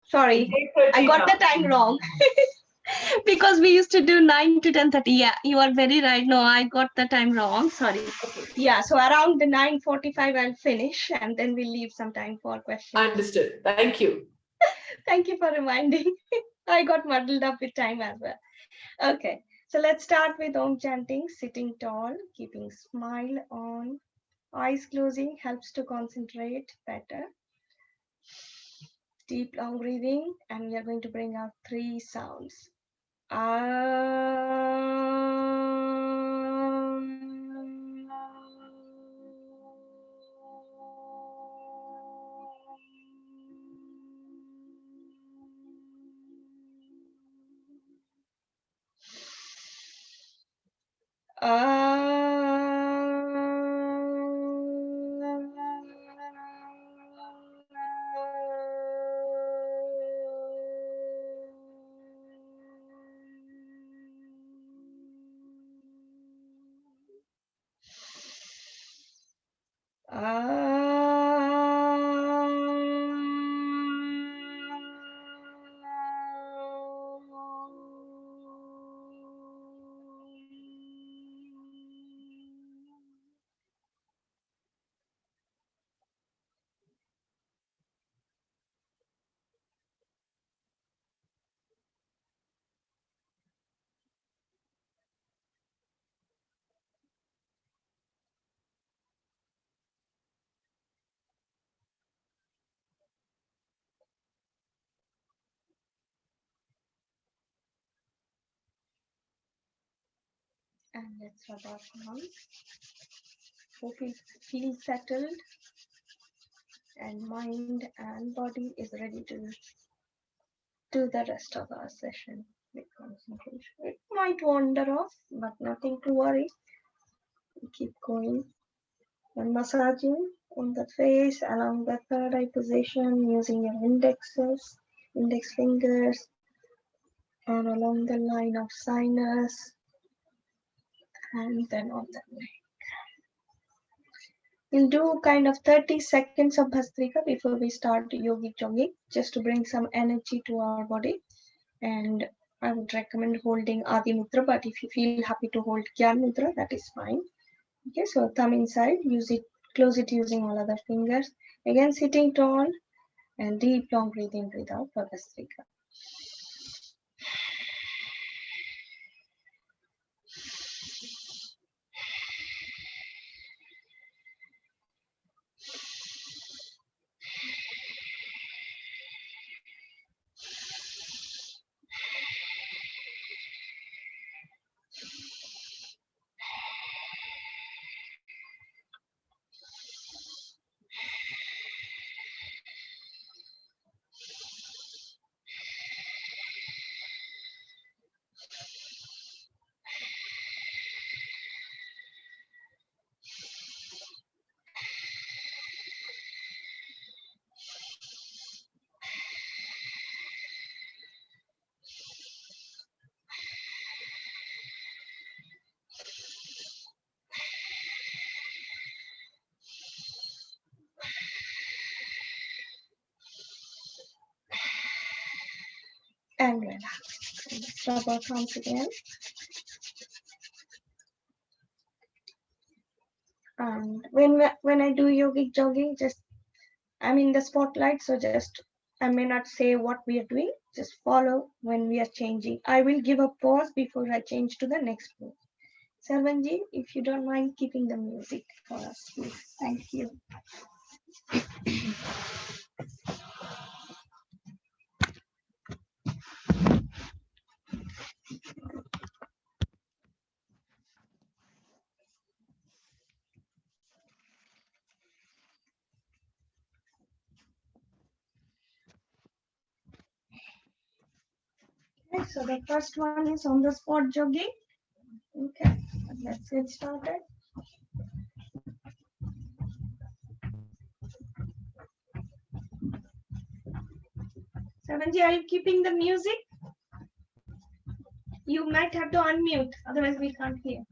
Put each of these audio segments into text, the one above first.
Sorry, I got the time wrong. Because we used to do 9 to 10:30. Yeah, you are very right. No, I got the time wrong. Sorry. Okay. Yeah, so around the 9:45 I'll finish, and then we'll leave some time for questions. Understood. Thank you. Thank you for reminding. I got muddled up with time as well. Okay, so let's start with Om chanting, sitting tall, keeping smile on, eyes closing helps to concentrate better. Deep long breathing, and we are going to bring out 3 sounds. And let's rub our palms. Hope it feels settled, and mind and body is ready to do the rest of our session with concentration. It might wander off, but nothing to worry. We keep going and massaging on the face along the third eye position using your index fingers, and along the line of sinus, and then on the neck. We'll do kind of 30 seconds of Bhastrika before we start yogic jogging, just to bring some energy to our body. And I would recommend holding Adi Mudra, but if you feel happy to hold Gyan Mudra, that is fine. Okay, so thumb inside, use it, close it using all other fingers. Again, sitting tall and deep long breathing, breathe out for Bhastrika. And relax. Let's rub our palms again. And when I do yogic jogging, just I'm in the spotlight, so just I may not say what we are doing. Just follow when we are changing. I will give a pause before I change to the next pose. Sarvanji, if you don't mind keeping the music for us, please. Thank you. Okay, so the first one is on the spot jogging. Okay, let's get started. Sarvanji, are you keeping the music? You might have to unmute, otherwise we can't hear.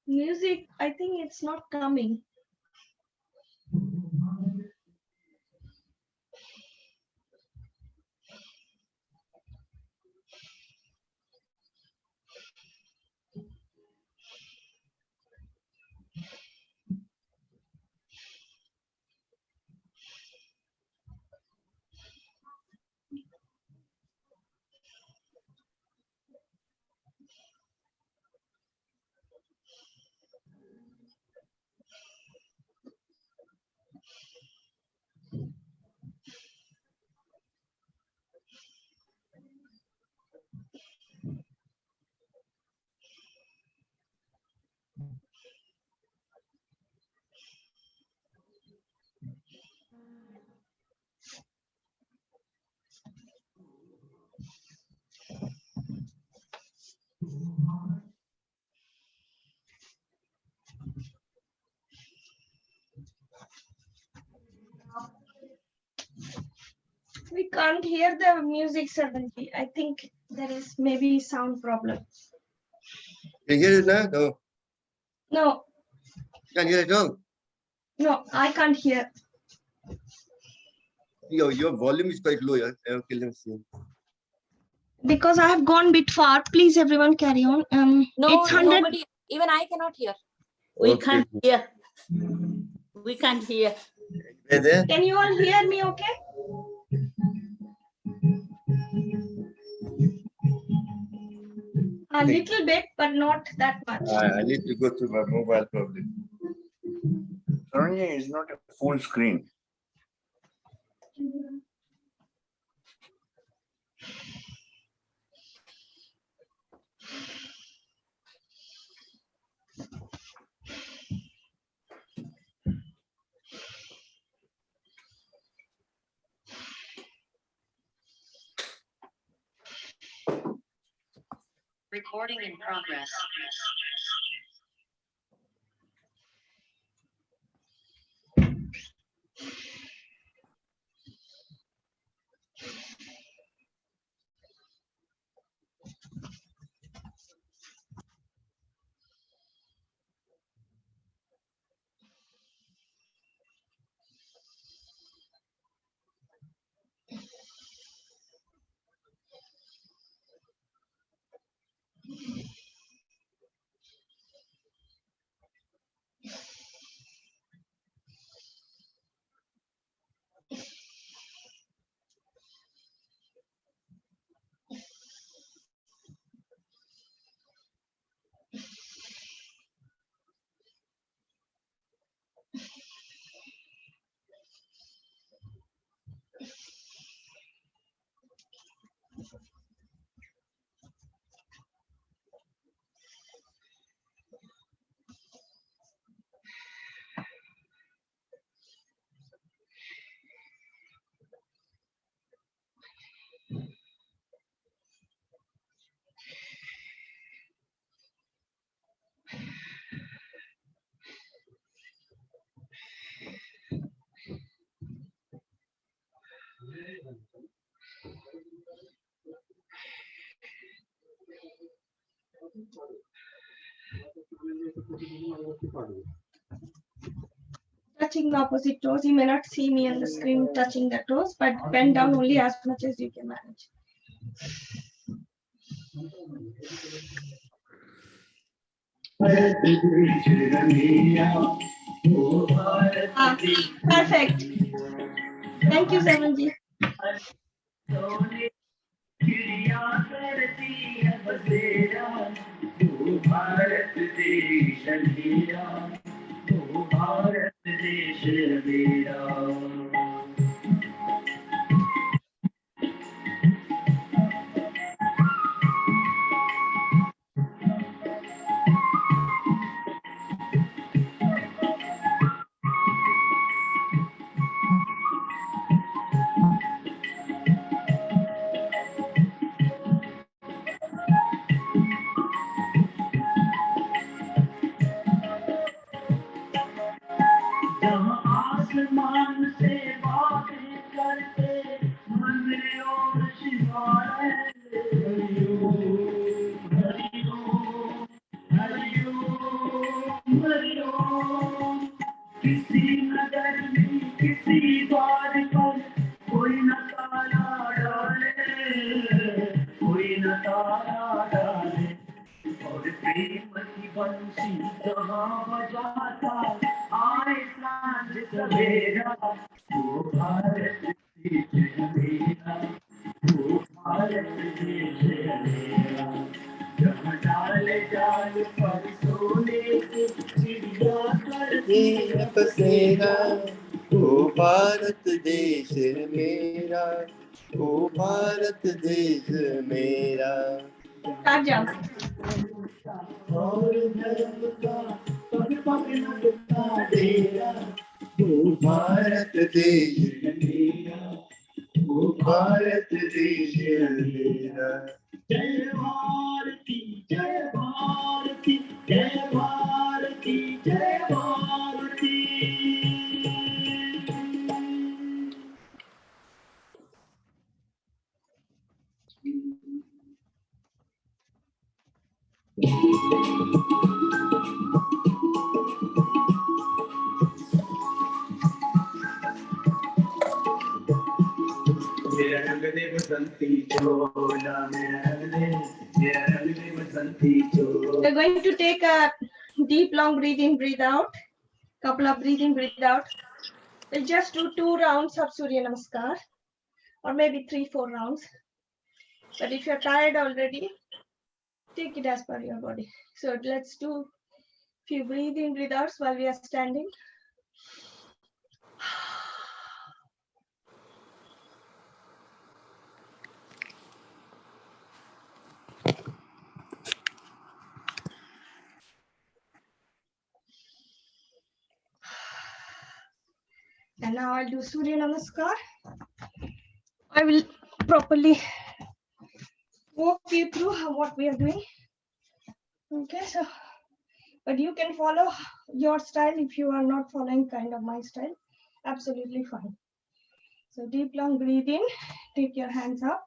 Music, I think it's not coming. We can't hear the music suddenly. I think there is maybe sound problem. Can you hear it now? No. No. Can't hear it all? No, I can't hear. Your volume is quite low. Yeah? Okay, let's see. Because I have gone a bit far. Please, everyone, carry on. No, it's 100. nobody. Even I cannot hear. We can't hear. We can't hear. There? Can you all hear me? Okay. A little bit, but not that much. I need to go to my mobile probably. Currently, it's not a full screen. Recording in progress. Touching the opposite toes. You may not see me on the screen touching the toes, but bend down only as much as you can manage. Perfect. Thank you, Sevenji. ये बसेगा ओ भारत देश मेरा, ओ भारत देश मेरा। Raja. और धर्म का पग पग लगता डेरा, ओ भारत देश मेरा, ओ भारत देश मेरा। जय भारती जय भारती जय भारती जय भारती। मेरा रंग दे बसंती चोला, मेरा रंग दे बसंती चोला। We're going to take a deep, long breathe in, breathe out. Couple of breathe in, breathe out. We'll just do 2 rounds of Surya Namaskar, or maybe 3-4 rounds. But if you're tired already, take it as per your body. So let's do few breathe in, breathe outs while we are standing. And now I'll do Surya Namaskar. I will properly walk you through what we are doing. Okay, so, but you can follow your style if you are not following kind of my style. Absolutely fine. So deep long breathe in, take your hands up,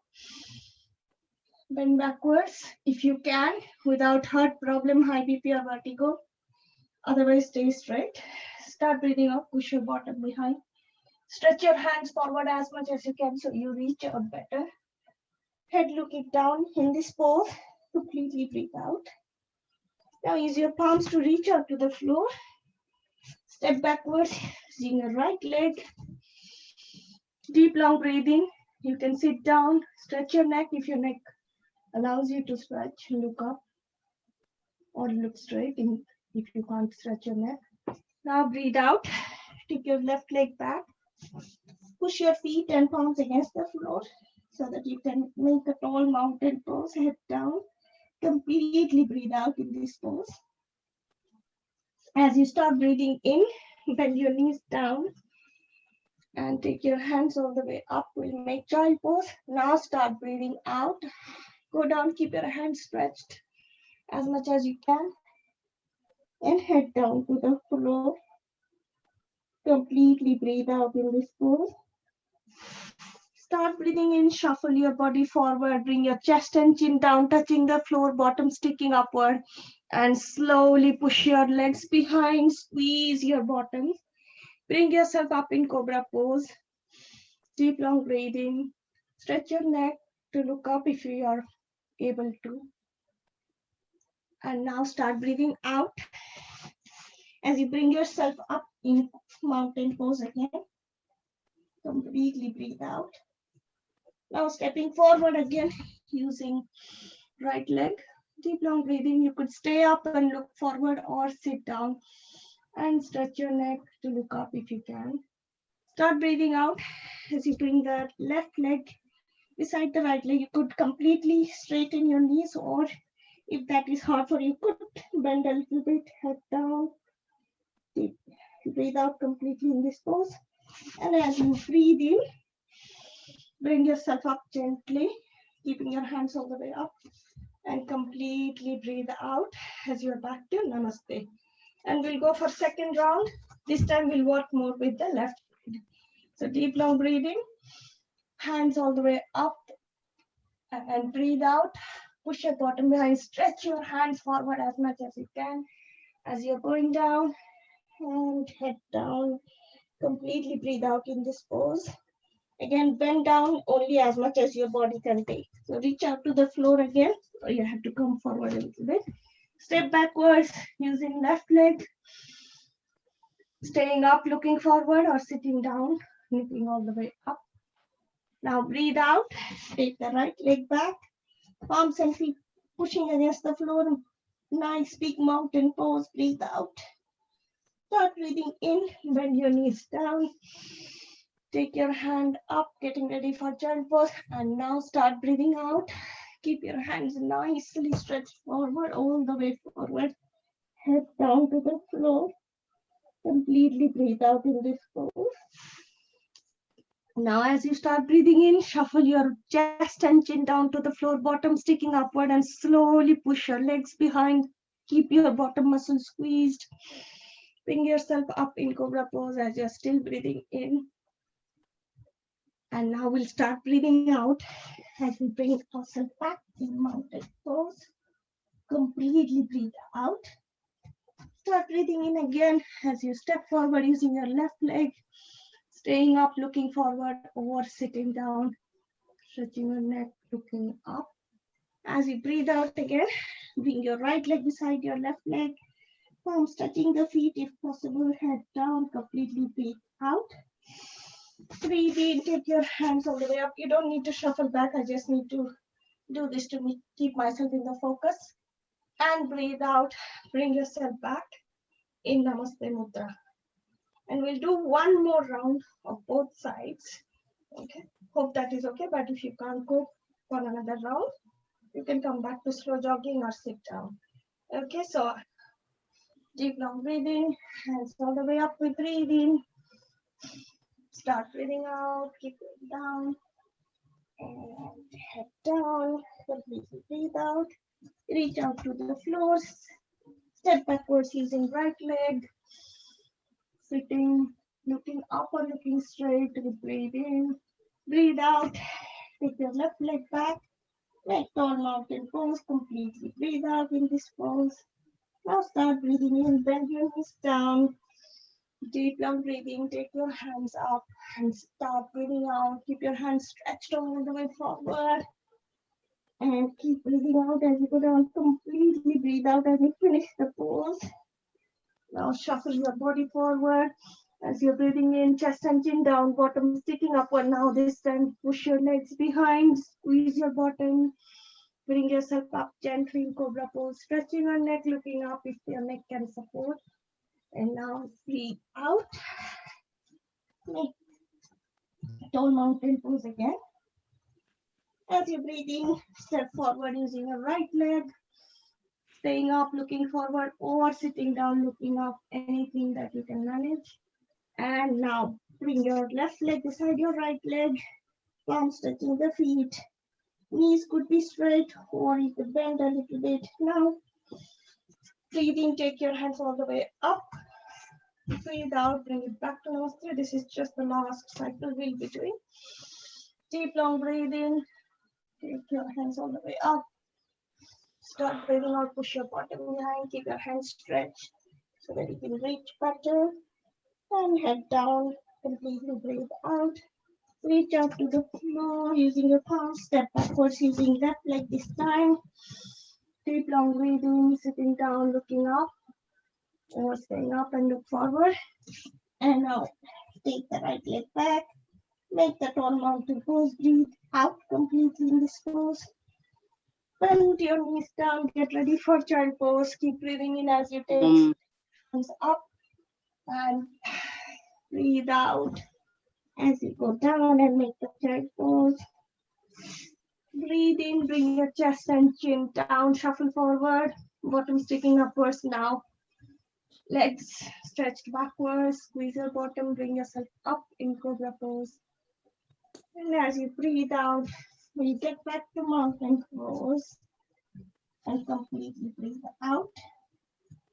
bend backwards if you can without heart problem, high BP or vertigo. Otherwise stay straight. Start breathing up, push your bottom behind. Stretch your hands forward as much as you can so you reach out better. Head looking down in this pose. Completely breathe out. Now use your palms to reach out to the floor. Step backwards, using your right leg. Deep long breathing. You can sit down, stretch your neck if your neck allows you to stretch. Look up or look straight if you can't stretch your neck. Now breathe out. Take your left leg back. Push your feet and palms against the floor so that you can make a tall mountain pose. Head down. Completely breathe out in this pose. As you start breathing in, bend your knees down and take your hands all the way up. We'll make child pose. Now start breathing out. Go down, keep your hands stretched as much as you can and head down to the floor. Completely breathe out in this pose. Start breathing in, shuffle your body forward, bring your chest and chin down, touching the floor, bottom sticking upward, and slowly push your legs behind, squeeze your bottoms. Bring yourself up in cobra pose. Deep long breathing. Stretch your neck to look up if you are able to. And now start breathing out as you bring yourself up in mountain pose again. Completely breathe out. Now stepping forward again using right leg. Deep long breathing. You could stay up and look forward or sit down and stretch your neck to look up if you can. Start breathing out as you bring the left leg beside the right leg. You could completely straighten your knees, or if that is hard for you, could bend a little bit, head down. Deep. Breathe out completely in this pose. And as you breathe in, bring yourself up gently, keeping your hands all the way up, and completely breathe out as you're back to Namaste. And we'll go for second round. This time we'll work more with the left side. So deep long breathing, hands all the way up and breathe out. Push your bottom behind, stretch your hands forward as much as you can. As you're going down, and head down. Completely breathe out in this pose. Again, bend down only as much as your body can take. So reach out to the floor again, or you have to come forward a little bit. Step backwards using left leg. Staying up, looking forward, or sitting down, looking all the way up. Now breathe out. Take the right leg back. Palms and feet pushing against the floor. Nice big mountain pose. Breathe out. Start breathing in. Bend your knees down. Take your hand up, getting ready for child pose. And now start breathing out. Keep your hands nicely stretched forward, all the way forward. Head down to the floor. Completely breathe out in this pose. Now, as you start breathing in, shuffle your chest and chin down to the floor, bottom sticking upward, and slowly push your legs behind. Keep your bottom muscles squeezed. Bring yourself up in cobra pose as you're still breathing in. And now we'll start breathing out as we bring ourselves back in mountain pose. Completely breathe out. Start breathing in again as you step forward using your left leg. Staying up, looking forward, or sitting down. Stretching your neck, looking up. As you breathe out again, bring your right leg beside your left leg. Palms touching the feet if possible. Head down, completely breathe out. Breathe in, take your hands all the way up. You don't need to shuffle back. I just need to do this to keep myself in the focus. And breathe out. Bring yourself back in Namaste Mudra. And we'll do one more round of both sides. Okay. Hope that is okay. But if you can't go for another round, you can come back to slow jogging or sit down. Okay. So deep long breathing. Hands all the way up. We breathe in. Start breathing out. Keep it down. And head down. Completely breathe out. Reach out to the floors. Step backwards using right leg. Sitting, looking up or looking straight. We breathe in. Breathe out. Take your left leg back. Make tall mountain pose. Completely breathe out in this pose. Now start breathing in. Bend your knees down. Deep long breathing. Take your hands up and start breathing out. Keep your hands stretched all the way forward. And keep breathing out as you go down. Completely breathe out as you finish the pose. Now shuffle your body forward. As you're breathing in, chest and chin down, bottom sticking upward. Now this time, push your legs behind, squeeze your bottom. Bring yourself up gently in cobra pose, stretching your neck, looking up if your neck can support. And now breathe out. Make tall mountain pose again. As you're breathing, step forward using your right leg. Staying up, looking forward, or sitting down, looking up, anything that you can manage. And now bring your left leg beside your right leg, palms touching the feet. Knees could be straight or you could bend a little bit. Now, breathing, take your hands all the way up. Breathe out, bring it back to Namaste. This is just the last cycle we'll be doing. Deep, long breathing. Take your hands all the way up. Start breathing out, push your bottom behind, keep your hands stretched so that you can reach better. And head down, completely breathe out. Reach out to the floor using your palms. Step backwards using left leg this time. Deep long breathing, sitting down, looking up, or staying up and look forward. And now take the right leg back. Make the tall mountain pose. Breathe out completely in this pose. Bend your knees down. Get ready for child pose. Keep breathing in as you take hands up. And breathe out as you go down and make the child pose. Breathe in, bring your chest and chin down, shuffle forward, bottom sticking upwards now. Legs stretched backwards, squeeze your bottom, bring yourself up in cobra pose. And as you breathe out, we get back to mountain pose and completely breathe out.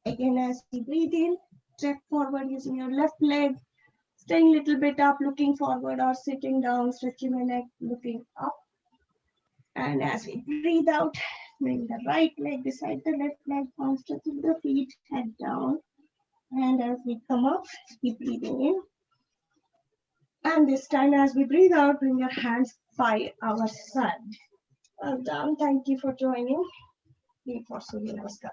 Again, as you breathe in, step forward using your left leg. staying a little bit up, looking forward, or sitting down, stretching my neck, looking up. And as we breathe out, bring the right leg beside the left leg, palms touching the feet, head down. And as we come up, keep breathing in. And this time, as we breathe out, bring your hands by our side. Well done. Thank you for joining.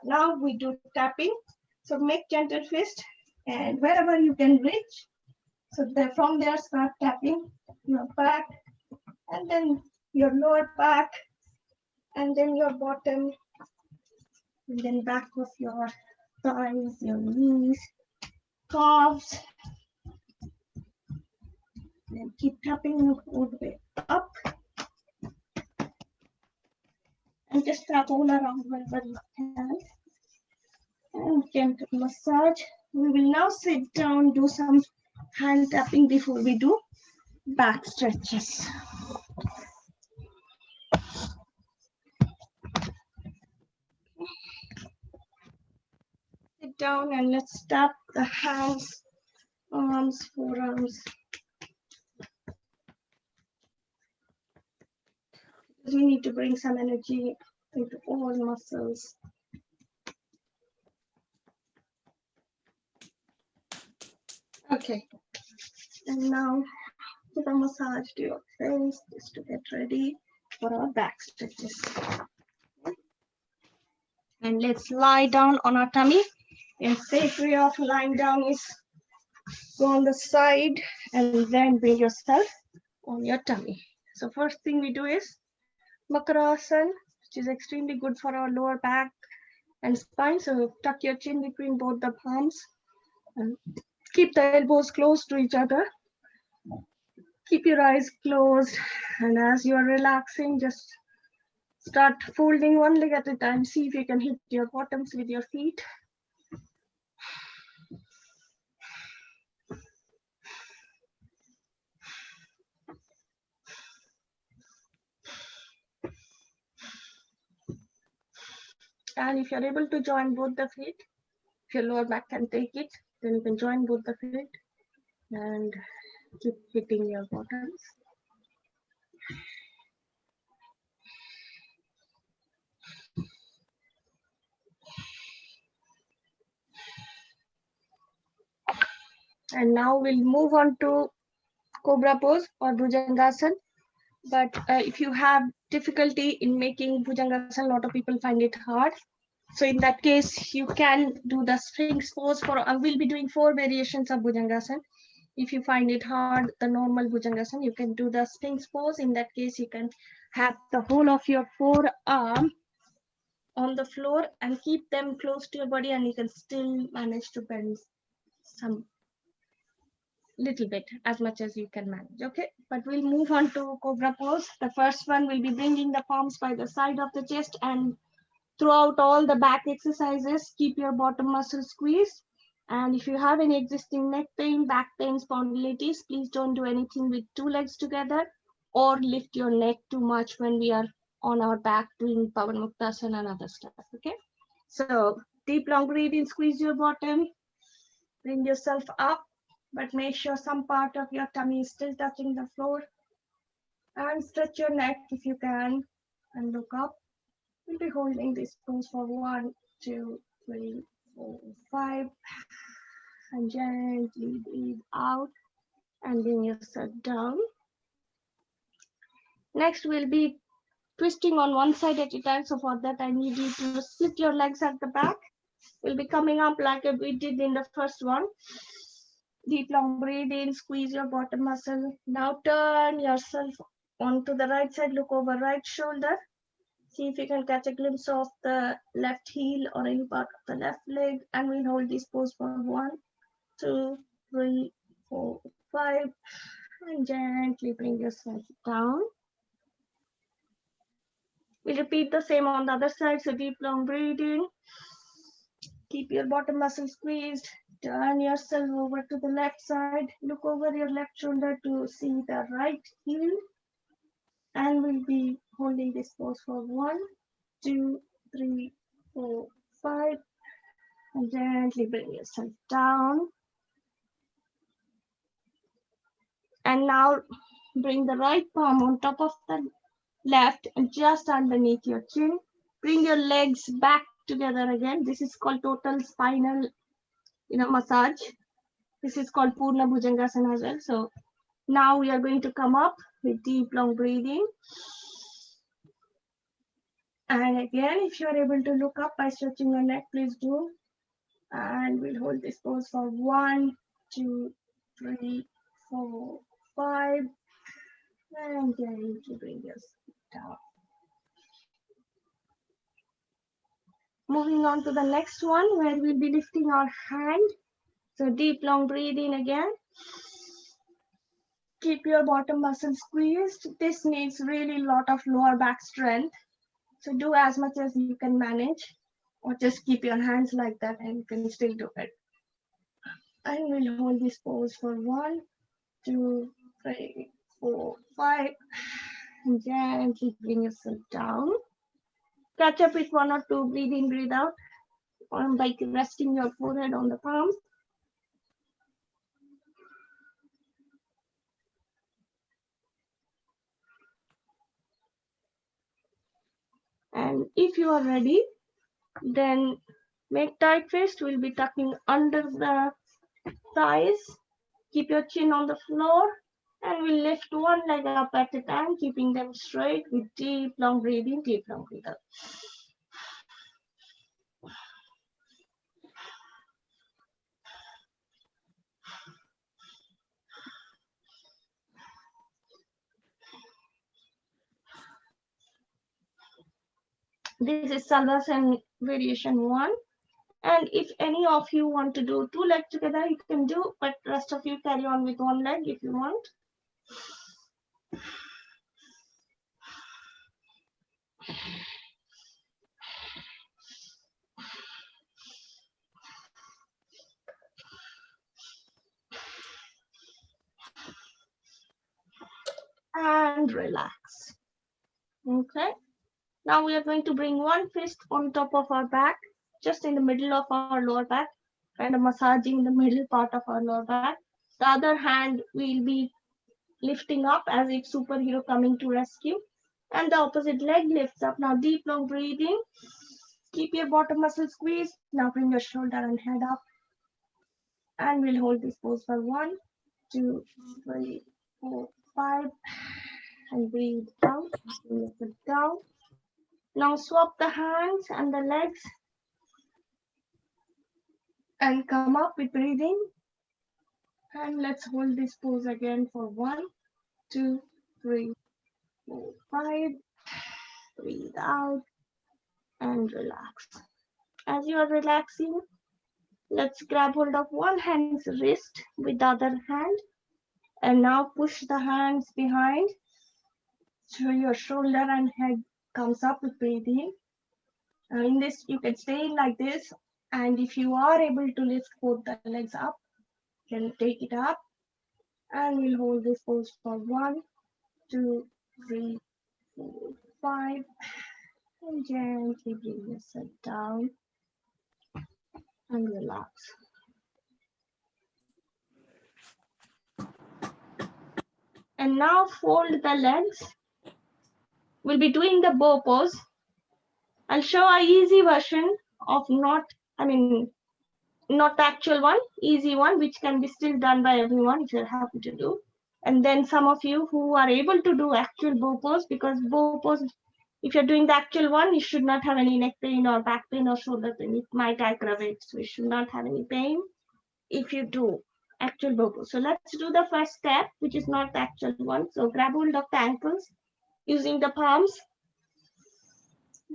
Now we do tapping. So make gentle fist, and wherever you can reach. So from there, start tapping your back, and then your lower back, and then your bottom, and then back of your thighs, your knees, calves. And keep tapping all the way up. And just tap all around wherever you can. And gentle massage. We will now sit down, do some hand tapping before we do back stretches. Sit down and let's tap the hands, arms, forearms. We need to bring some energy into all muscles. Okay, and now to the massage to your face, just to get ready for our back stretches. And let's lie down on our tummy. A safe way of lying down is go on the side and then bring yourself on your tummy. So first thing we do is Makarasana, which is extremely good for our lower back and spine. So tuck your chin between both the palms and keep the elbows close to each other. Keep your eyes closed, and as you are relaxing, just start folding one leg at a time. See if you can hit your bottoms with your feet. And if you're able to join both the feet, if your lower back can take it, then you can join both the feet and keep hitting your bottoms. And now we'll move on to Cobra pose or Bhujangasana. But if you have difficulty in making Bhujangasana, a lot of people find it hard. So in that case, you can do the Sphinx pose. We'll be doing 4 variations of Bhujangasana. If you find it hard, the normal Bhujangasana, you can do the Sphinx pose. In that case, you can have the whole of your forearm on the floor and keep them close to your body, and you can still manage to bend some little bit, as much as you can manage. Okay, but we'll move on to Cobra pose. The first one will be bringing the palms by the side of the chest, and throughout all the back exercises, keep your bottom muscle squeezed. And if you have any existing neck pain, back pain, spondylitis, please don't do anything with 2 legs together or lift your neck too much when we are on our back doing Pavan Muktasana and other stuff. Okay, so deep long breathe in, squeeze your bottom, bring yourself up, but make sure some part of your tummy is still touching the floor, and stretch your neck if you can and look up. We'll be holding this pose for 1, 2, 3, 4, 5, and gently breathe out and bring yourself down. Next, we'll be twisting on one side at a time. So for that, I need you to split your legs at the back. We'll be coming up like we did in the first one. Deep long breathe in, squeeze your bottom muscle. Now turn yourself onto the right side, look over right shoulder. See if you can catch a glimpse of the left heel or any part of the left leg, and we'll hold this pose for 1, 2, 3, 4, 5, and gently bring yourself down. We'll repeat the same on the other side. So deep long breathing, keep your bottom muscle squeezed, turn yourself over to the left side, look over your left shoulder to see the right heel, and we'll be holding this pose for 1, 2, 3, 4, 5, and gently bring yourself down. And now bring the right palm on top of the left and just underneath your chin. Bring your legs back together again. This is called total spinal, massage. This is called Purna Bhujangasana as well. So now we are going to come up with deep, long breathing. And again, if you are able to look up by stretching your neck, please do. And we'll hold this pose for 1, 2, 3, 4, 5. And gently bring yourself down. Moving on to the next one, where we'll be lifting our hand. So deep, long breathing again. Keep your bottom muscle squeezed. This needs really lot of lower back strength. So do as much as you can manage, or just keep your hands like that and you can still do it. And we'll hold this pose for 1, 2, 3, 4, 5. And gently bring yourself down. Catch up with 1 or 2, breathe in, breathe out, by resting your forehead on the palms. And if you are ready, then make tight fist. We'll be tucking under the thighs. Keep your chin on the floor. And we'll lift one leg up at a time, keeping them straight with deep, long breathing, deep, long breathing. This is Salvasan variation 1. And if any of you want to do 2 legs together, you can do, but rest of you carry on with 1 leg if you want. And relax. Okay. Now we are going to bring one fist on top of our back, just in the middle of our lower back, kind of massaging the middle part of our lower back. The other hand will be lifting up as if superhero coming to rescue. And the opposite leg lifts up. Now deep, long breathing. Keep your bottom muscle squeezed. Now bring your shoulder and head up. And we'll hold this pose for 1, 2, 3, 4, 5. And breathe out. Bring it down. Now swap the hands and the legs and come up with breathing. And let's hold this pose again for 1, 2, 3, 4, 5. Breathe out and relax. As you are relaxing, let's grab hold of one hand's wrist with the other hand. And now push the hands behind so your shoulder and head comes up with breathing. In this, you can stay like this. And if you are able to lift both the legs up, you can take it up. And we'll hold this pose for 1, 2, 3, 4, 5. And gently bring yourself down and relax. And now fold the legs. We'll be doing the bow pose. I'll show an easy version of not the actual one, easy one, which can be still done by everyone if you're happy to do. And then some of you who are able to do actual bow pose, because bow pose, if you're doing the actual one, you should not have any neck pain or back pain or shoulder pain. It might aggravate, so you should not have any pain if you do actual bow pose. So let's do the first step, which is not the actual one. So grab hold of the ankles using the palms.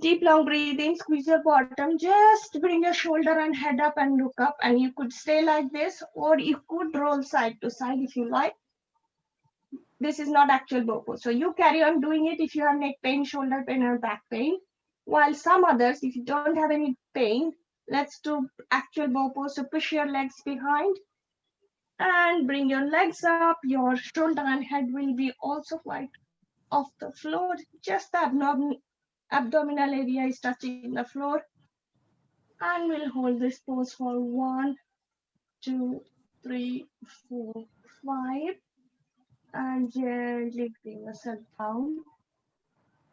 Deep, long breathing, squeeze your bottom, just bring your shoulder and head up and look up. And you could stay like this, or you could roll side to side if you like. This is not actual bow pose. So you carry on doing it if you have neck pain, shoulder pain, or back pain. While some others, if you don't have any pain, let's do actual bow pose. So push your legs behind and bring your legs up. Your shoulder and head will be also quite off the floor. Just the abdominal area is touching the floor. And we'll hold this pose for 1, 2, 3, 4, 5. and gently bring yourself down.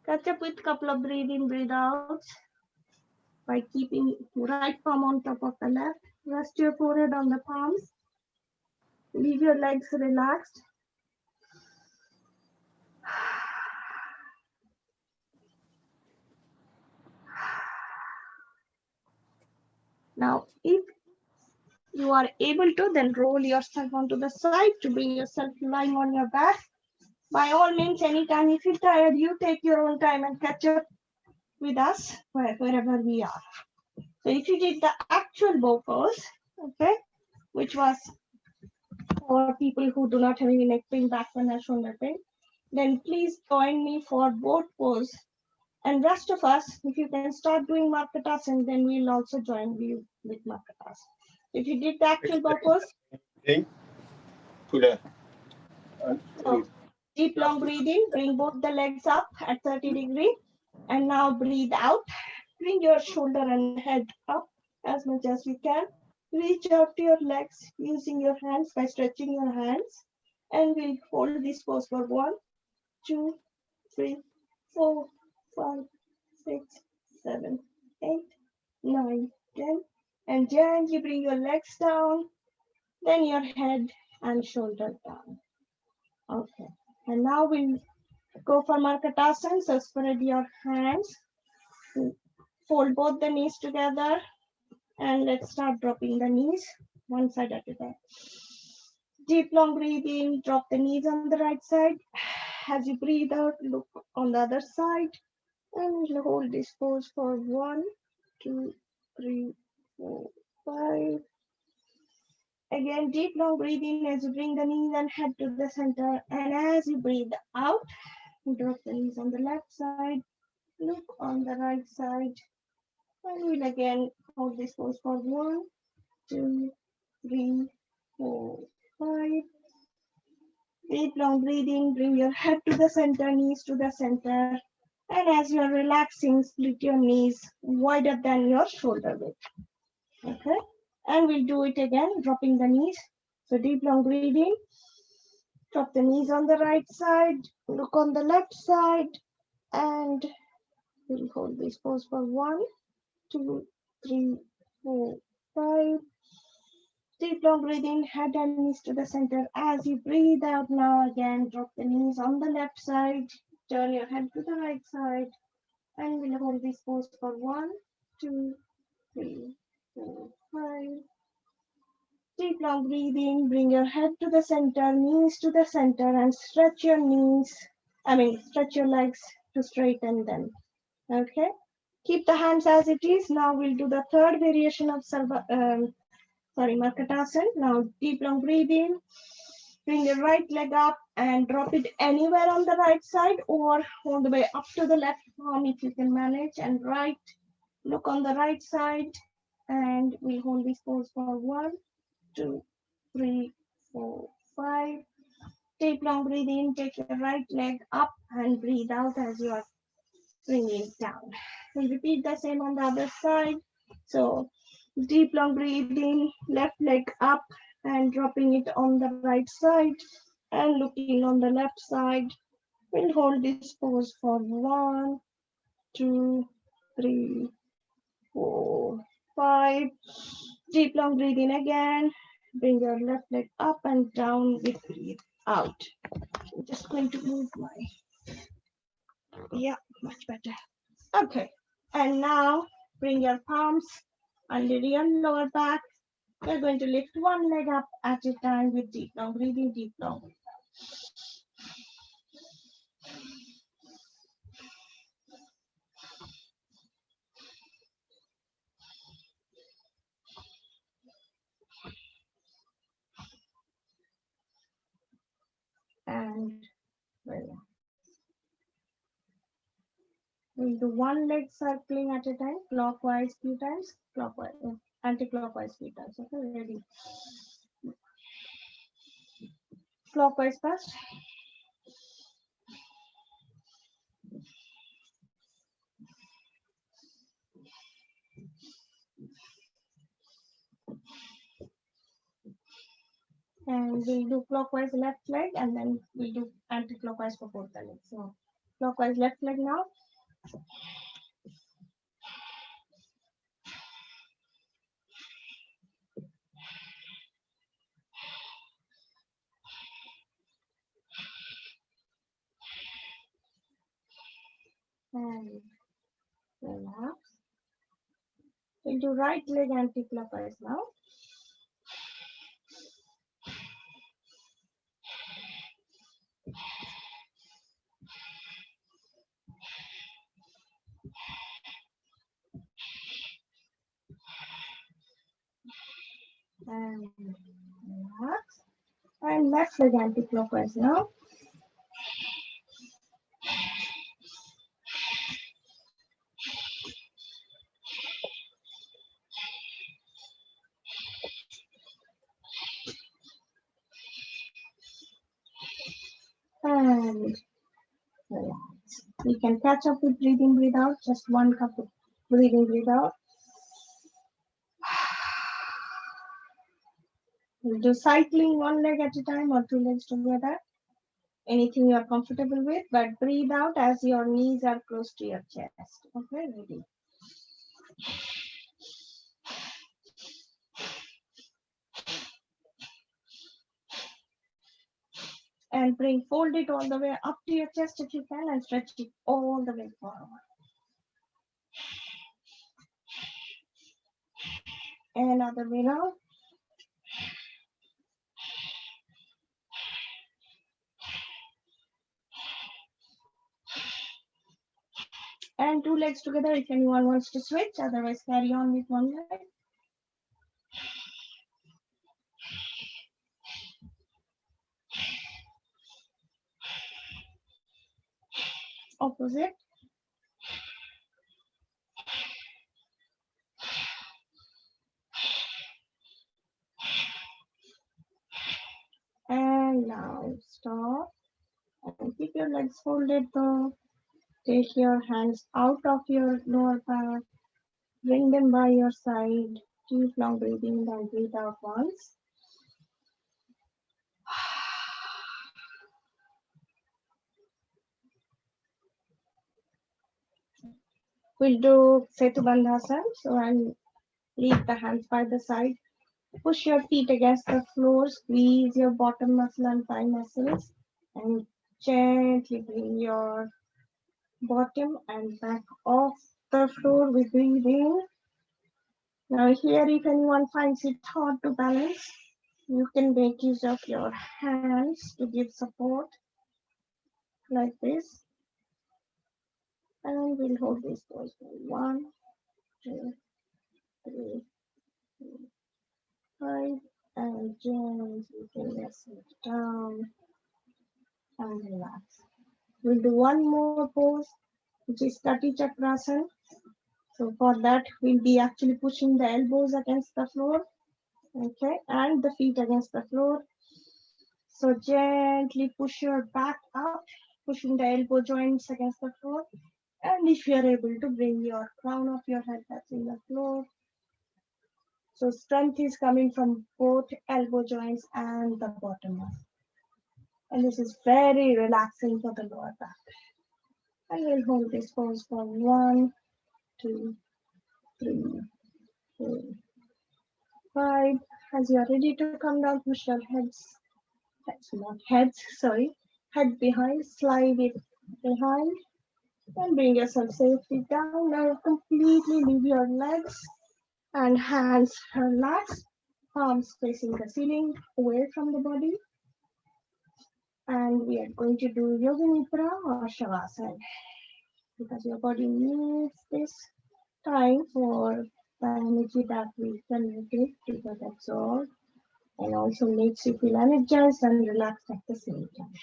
Catch up with a couple of breathe in, breathe out by keeping right palm on top of the left. Rest your forehead on the palms. Leave your legs relaxed. Now, if you are able to, then roll yourself onto the side to bring yourself lying on your back. By all means, anytime you feel tired, you take your own time and catch up with us wherever we are. So if you did the actual bow pose, okay, which was for people who do not have any neck pain, back pain, or shoulder pain, then please join me for both pose. And rest of us, if you can start doing Markatasana, then we'll also join you with Markatasana. If you did the actual bow pose, Okay. Put a. so deep long breathing, bring both the legs up at 30 degrees. And now breathe out. Bring your shoulder and head up as much as you can. Reach out to your legs using your hands by stretching your hands. And we'll hold this pose for 1, 2, 3, 4, 5, 6, 7, 8, 9, 10. And gently bring your legs down, then your head and shoulder down. Okay. And now we'll go for Markatasana. So spread your hands. Fold both the knees together and let's start dropping the knees one side at a time. Deep long breathing, drop the knees on the right side. As you breathe out, look on the other side and hold this pose for 1, 2, 3, 4, 5. Again, deep long breathing as you bring the knees and head to the center. And as you breathe out, drop the knees on the left side, look on the right side. And we'll again hold this pose for 1, 2, 3, 4, 5. Deep long breathing, bring your head to the center, knees to the center. And as you're relaxing, split your knees wider than your shoulder width. Okay? And we'll do it again, dropping the knees. So deep long breathing, drop the knees on the right side, look on the left side, and we'll hold this pose for 1, 2, 3, 4, 5. Deep long breathing, head and knees to the center. As you breathe out now, again, drop the knees on the left side, turn your head to the right side, and we'll hold this pose for 1, 2, 3, 4, 5. Deep long breathing, bring your head to the center, knees to the center, and stretch your stretch your legs to straighten them. Okay? Keep the hands as it is. Now we'll do the third variation of Markatasana. Now deep long breathing. Bring your right leg up and drop it anywhere on the right side or all the way up to the left arm if you can manage. And look on the right side and we'll hold this pose for 1, 2, 3, 4, 5. Deep long breathing. Take your right leg up and breathe out as you are bringing it down. We'll repeat the same on the other side. So deep long breathing, left leg up and dropping it on the right side and looking on the left side. We'll hold this pose for 1, 2, 3, 4, 5. Deep long breathing again. Bring your left leg up and down with breathe out. I'm just going to move much better. Okay, and now bring your palms under your lower back. We're going to lift one leg up at a time with deep long breathing, deep long breathing. And we'll do one leg circling at a time, clockwise few times, clockwise, anti-clockwise few times. Okay, ready? Clockwise first. And we'll do clockwise left leg, and then we'll do anti-clockwise for both the legs. So clockwise left leg now. And relax. We'll do right leg anti-clockwise now. And relax. And left leg anti-clockwise now. And relax. You can catch up with breathing, breathe out. Just one cup of breathing, breathe out. We'll do cycling one leg at a time or two legs together. Anything you are comfortable with, but breathe out as your knees are close to your chest. Okay, ready. And fold it all the way up to your chest if you can, and stretch it all the way forward. And other way now. And two legs together if anyone wants to switch, otherwise carry on with one leg. Opposite. And now stop. And keep your legs folded though. Take your hands out of your lower back. Bring them by your side. Keep long breathing, then breathe out once. We'll do Setu Bandhasan. So I'll leave the hands by the side. Push your feet against the floor. Squeeze your bottom muscle and thigh muscles. And gently bring your bottom and back off the floor with breathing. Now here, if anyone finds it hard to balance, you can make use of your hands to give support like this. And we'll hold this pose for 1, 2, 3, 4, 5. And gently bring yourself down and relax. We'll do one more pose, which is Kati Chakrasan. So for that, we'll be actually pushing the elbows against the floor, okay, and the feet against the floor. So gently push your back up, pushing the elbow joints against the floor. And if you are able to bring your crown of your head touching the floor. So strength is coming from both elbow joints and the bottom one. And this is very relaxing for the lower back. And we'll hold this pose for 1, 2, 3, 4, 5. As you are ready to come down, push your head behind, slide it behind, and bring yourself safely down. Now completely leave your legs and hands relaxed, palms facing the ceiling, away from the body. And we are going to do Yoga Nidra or Shavasana, because your body needs this time for the energy that we generate to get absorbed, and also makes you feel energized and relaxed at the same time.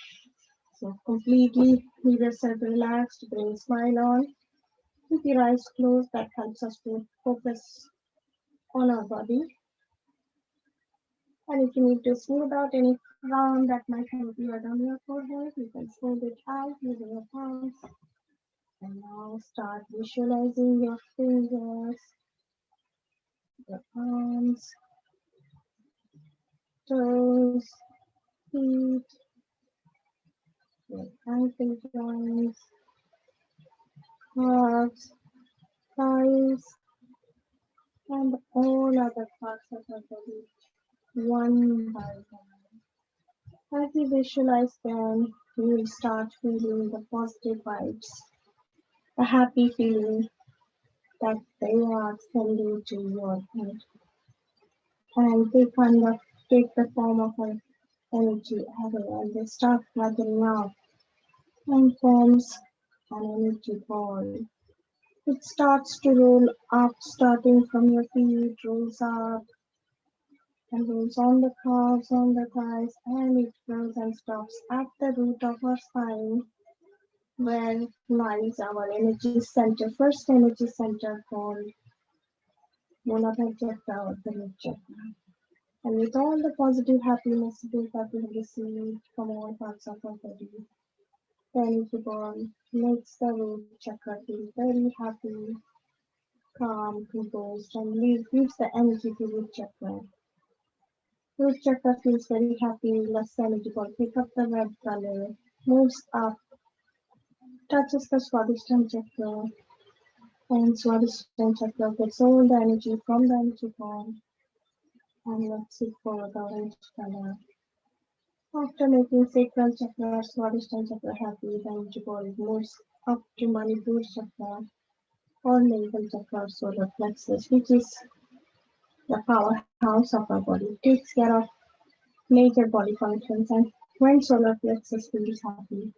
So completely leave yourself relaxed, bring a smile on, keep your eyes closed. That helps us to focus on our body. And if you need to smooth out any frown that might have appeared on your forehead, you can smooth it out using your palms. And now start visualizing your fingers, your palms, toes, toes, feet, your ankle joints, calves, thighs, and all other parts of our body, one by one. As you visualize them, you will start feeling the positive vibes, a happy feeling that they are sending to your head. And they kind of take the form of an energy arrow and they start gathering up and forms an energy ball. It starts to roll up, starting from your feet, rolls up and rolls on the calves, on the thighs, and it goes and stops at the root of our spine, where lies our energy center, first energy center called Muladhara Chakra or the root chakra. And with all the positive happy messages that we have received from all parts of our body, the energy ball makes the root chakra feel very happy, calm, composed, and gives the energy to root chakra. Root chakra feels very happy, less energy ball, pick up the red color, moves up, touches the Swadhisthana chakra, and Swadhisthana chakra gets all the energy from the energy ball and lets it go with orange color. After making sacral chakra, Swadhisthana chakra happy, the energy ball moves up to Manipur chakra or navel chakra or solar plexus, which is the powerhouse of our body. It takes care of major body functions, and when solar plexus feels happy,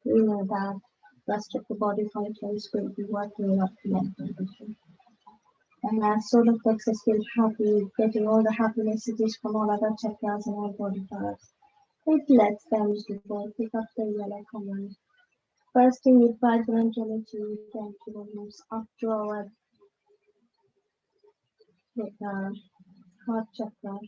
we know that rest of the body functions will be working optimally. And as solar plexus feels happy, getting all the happy messages from all other chakras and all body parts, it lets them to go pick up the yellow color, bursting with vibrant energy that moves up to our heart chakra.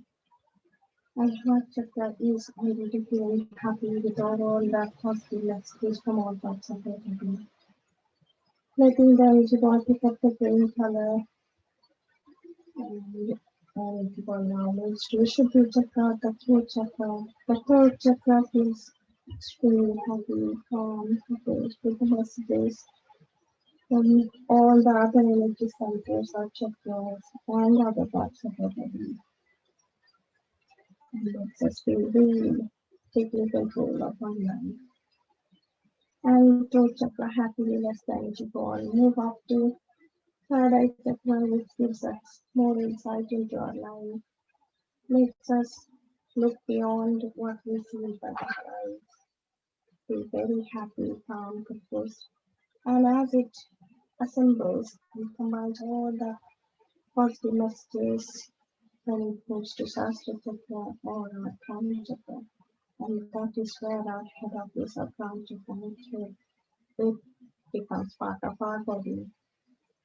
And heart chakra is already feeling happy with all the positive messages from all parts of the body. Letting the energy ball pick up the green color and energy ball now moves to Vishuddha chakra, the throat chakra. The throat chakra feels extremely happy, calm, composed with the messages from all the other energy centers or chakras and other parts of the body. And makes us feel really taking control of our mind. And throat chakra happily lets the energy ball move up to third eye chakra, which gives us more insight into our life, makes us look beyond what we see by our eyes, feel very happy, calm, composed. And as it assembles and combines all the positive messages when it moves to Sastra chakra or our Prana chakra, and that is where our head office or Prana chakra it becomes part of our body.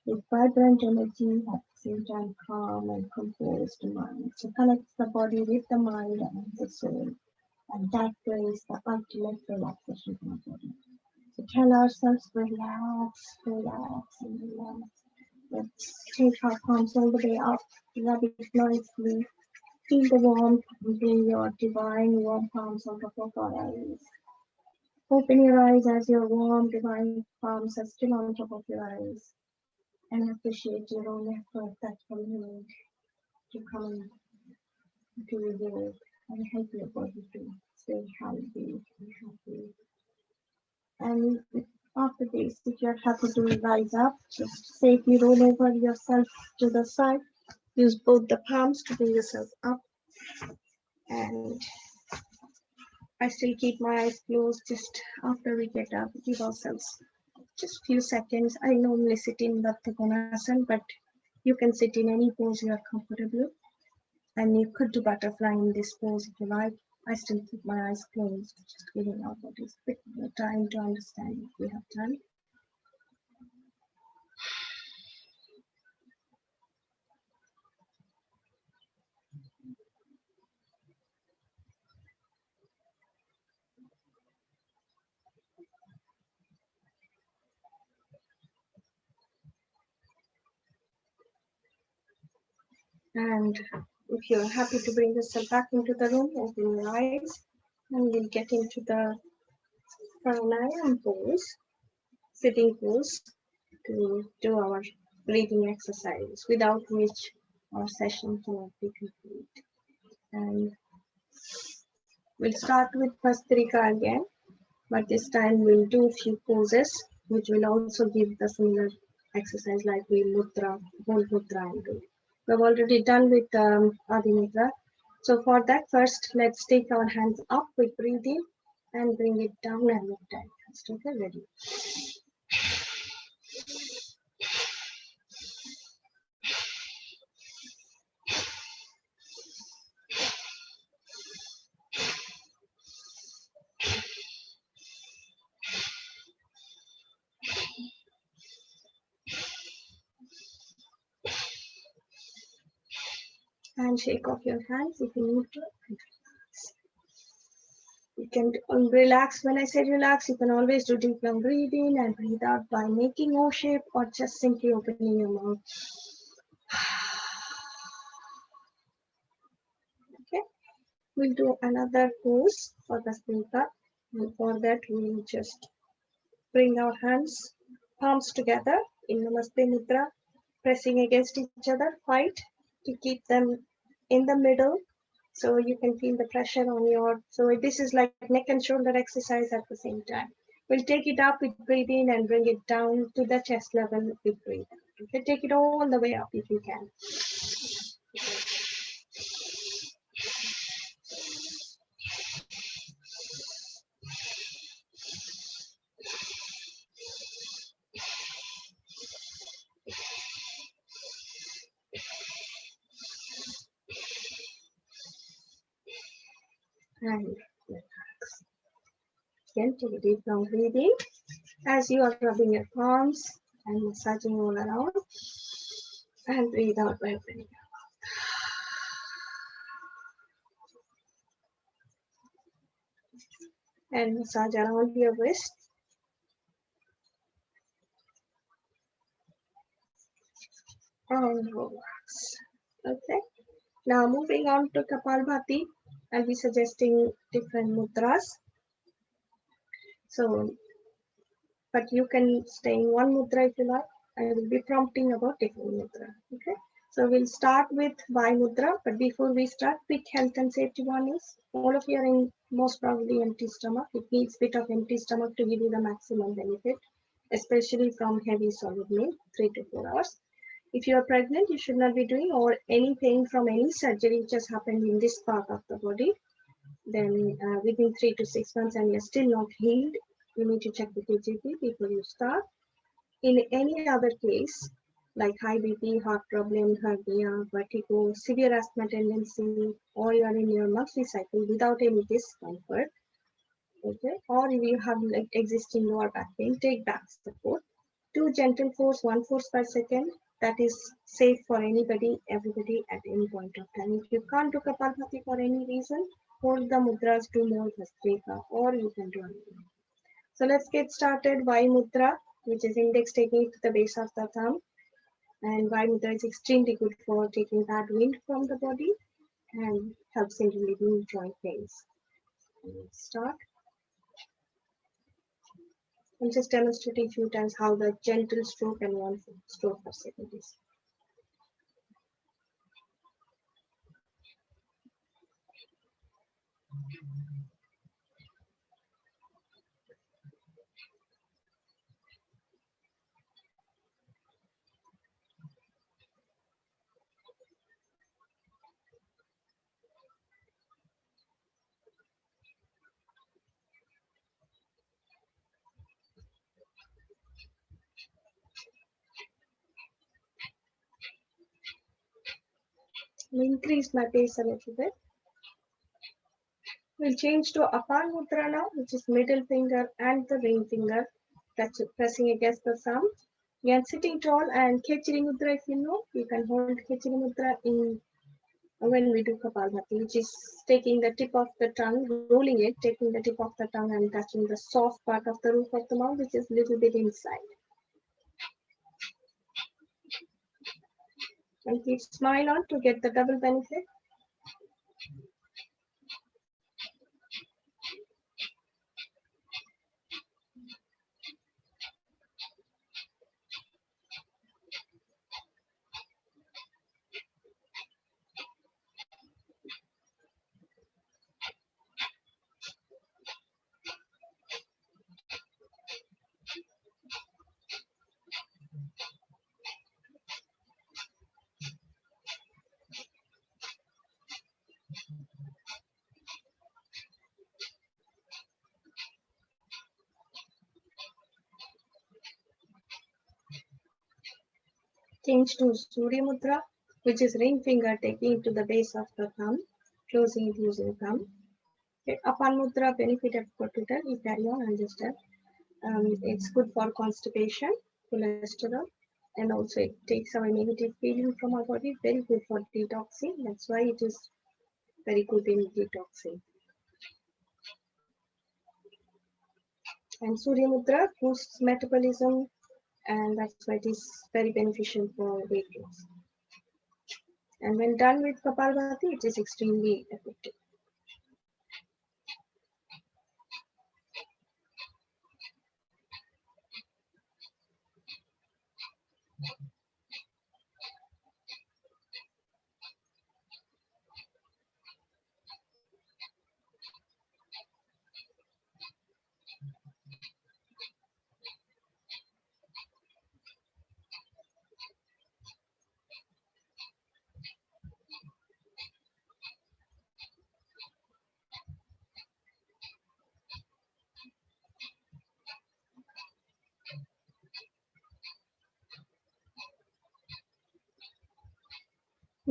With vibrant energy at the same time calm and composed mind. So connects the body with the mind and the soul. And that brings the ultimate relaxation to our body. So tell ourselves relax, relax, and relax. Let's take our palms all the way up, rub it nicely, feel the warmth, and bring your divine warm palms on top of our eyes. Open your eyes as your warm divine palms are still on top of your eyes. And appreciate your own effort that will need to come to you and help your body to stay healthy and happy. And after this, if you're happy to rise up, just safely roll over yourself to the side. Use both the palms to bring yourself up. And I still keep my eyes closed just after we get up. Give ourselves just few seconds. I normally sit in the Trikonasana, but you can sit in any pose you are comfortable. And you could do butterfly in this pose if you like. I still keep my eyes closed, just giving our bodies a bit more time to understand if we have time. And If you're happy to bring yourself back into the room, open your eyes and we'll get into the pranayama pose, sitting pose, to do our breathing exercise, without which our session cannot be complete. And we'll start with Pastrika again, but this time we'll do a few poses, which will also give the similar exercise like we mudra, hold mudra and do. We've already done with Adi Mudra. So for that, first let's take our hands up with breathing and bring it down and look down. Okay, ready. And shake off your hands if you need to. You can relax. When I say relax, you can always do deep long breathing and breathe out by making O shape or just simply opening your mouth. Okay, we'll do another pose for the Smita. And for that, we'll just bring our hands, palms together in Namaste Mudra, pressing against each other. Fight to keep them in the middle so you can feel the pressure on your, so this is like neck and shoulder exercise at the same time. We'll take it up with breathe in and bring it down to the chest level with breathe out. Okay, take it all the way up if you can. And relax. Again, take a deep long breathing as you are rubbing your palms and massaging all around. And breathe out by opening. And massage around your wrist. And relax. Okay. Now moving on to Kapalbhati, I'll be suggesting different mudras. So, but you can stay in one mudra if you like. I will be prompting about different mudra. Okay. So we'll start with Vai mudra, but before we start, quick health and safety warnings. All of you are in most probably empty stomach. It needs bit of empty stomach to give you the maximum benefit, especially from heavy solid meal, 3 to 4 hours. If you are pregnant, you should not be doing or anything from any surgery which has happened in this part of the body. Then within 3 to 6 months and you're still not healed, you need to check with your GP before you start. In any other case, like high BP, heart problem, hernia, vertigo, severe asthma tendency, or you are in your monthly cycle without any discomfort, okay, or if you have like existing lower back pain, take back support. 2 gentle force, 1 force per second. That is safe for anybody, everybody at any point of time. If you can't do Kapalbhati for any reason, hold the mudras, do more Bhastrika, or you can do anything. So let's get started. Vai mudra, which is index taking it to the base of the thumb. And Vai mudra is extremely good for taking bad wind from the body and helps in relieving joint pains. Let's start. I'm just demonstrating a few times how the gentle stroke and 1 stroke per second is. I'll increase my pace a little bit. We'll change to Apar Mudra now, which is middle finger and the ring finger pressing against the thumb. Again, sitting tall and Khechari Mudra, if you know, you can hold Khechari Mudra in when we do Kapalbhati, which is taking the tip of the tongue, rolling it, taking the tip of the tongue and touching the soft part of the roof of the mouth, which is a little bit inside. And keep smile on to get the double benefit. Change to Surya Mudra, which is ring finger taking to the base of the thumb, closing it using thumb. Okay, Apan Mudra, benefit of potato, we carry on and just it's good for constipation, cholesterol, and also it takes away negative feeling from our body. Very good for detoxing. That's why it is very good in detoxing. And Surya Mudra boosts metabolism, and that's why it is very beneficial for weight loss. And when done with Kapalbhati, it is extremely effective.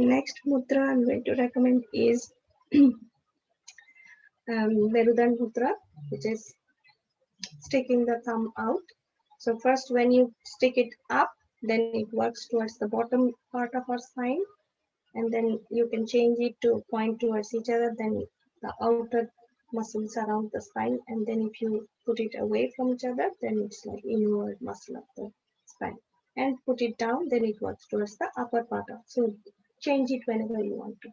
Next mudra I'm going to recommend is Merudan Mudra, which is sticking the thumb out. So first when you stick it up, then it works towards the bottom part of our spine, and then you can change it to point towards each other, then the outer muscles around the spine, and then if you put it away from each other, then it's like inward muscle of the spine. And put it down, then it works towards the upper part of. So change it whenever you want to.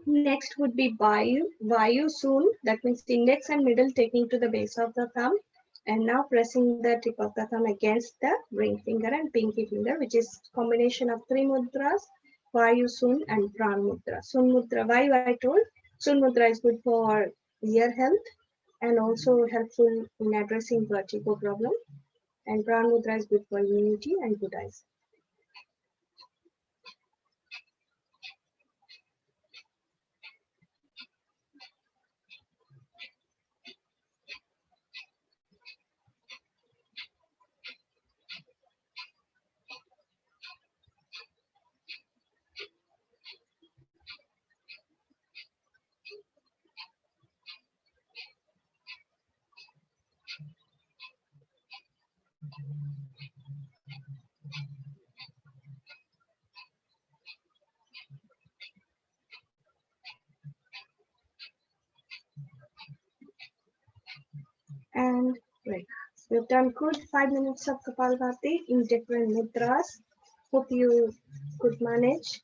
Next would be Vayu soon. That means the index and middle taking to the base of the thumb, and now pressing the tip of the thumb against the ring finger and pinky finger, which is combination of three mudras, Vayu, Sun, and Pran Mudra. Sun Mudra, Vayu I told. Sun Mudra is good for ear health and also helpful in addressing vertigo problem. And Pran Mudra is good for immunity and good eyes. And right, we've done good 5 minutes of Kapalbhati in different mudras. Hope you could manage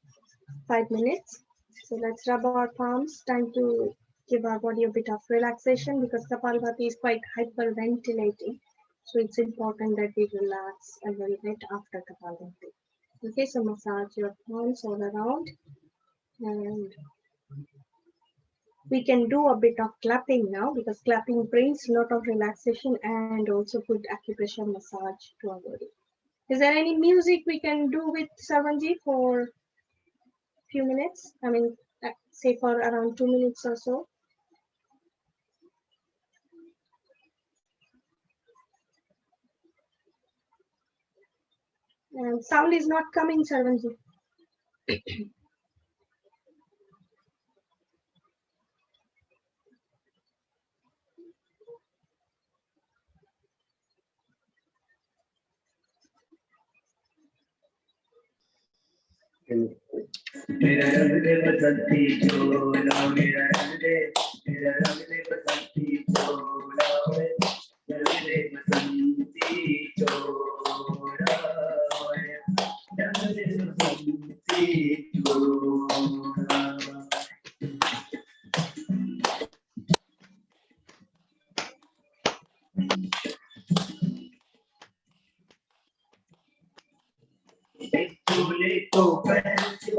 5 minutes. So let's rub our palms. Time to give our body a bit of relaxation because Kapalbhati is quite hyperventilating. So it's important that we relax a little bit after Kapalbhati. Okay, so massage your palms all around, and we can do a bit of clapping now because clapping brings a lot of relaxation and also good acupressure massage to our body. Is there any music we can do with Sarvanji for a few minutes? I mean, say for around 2 minutes or so. And sound is not coming, Sarvanji. मेरा रंग दे बसंती चोला मेरा रंग दे बसंती चोला रंग दे बसंती चोला रंग दे बसंती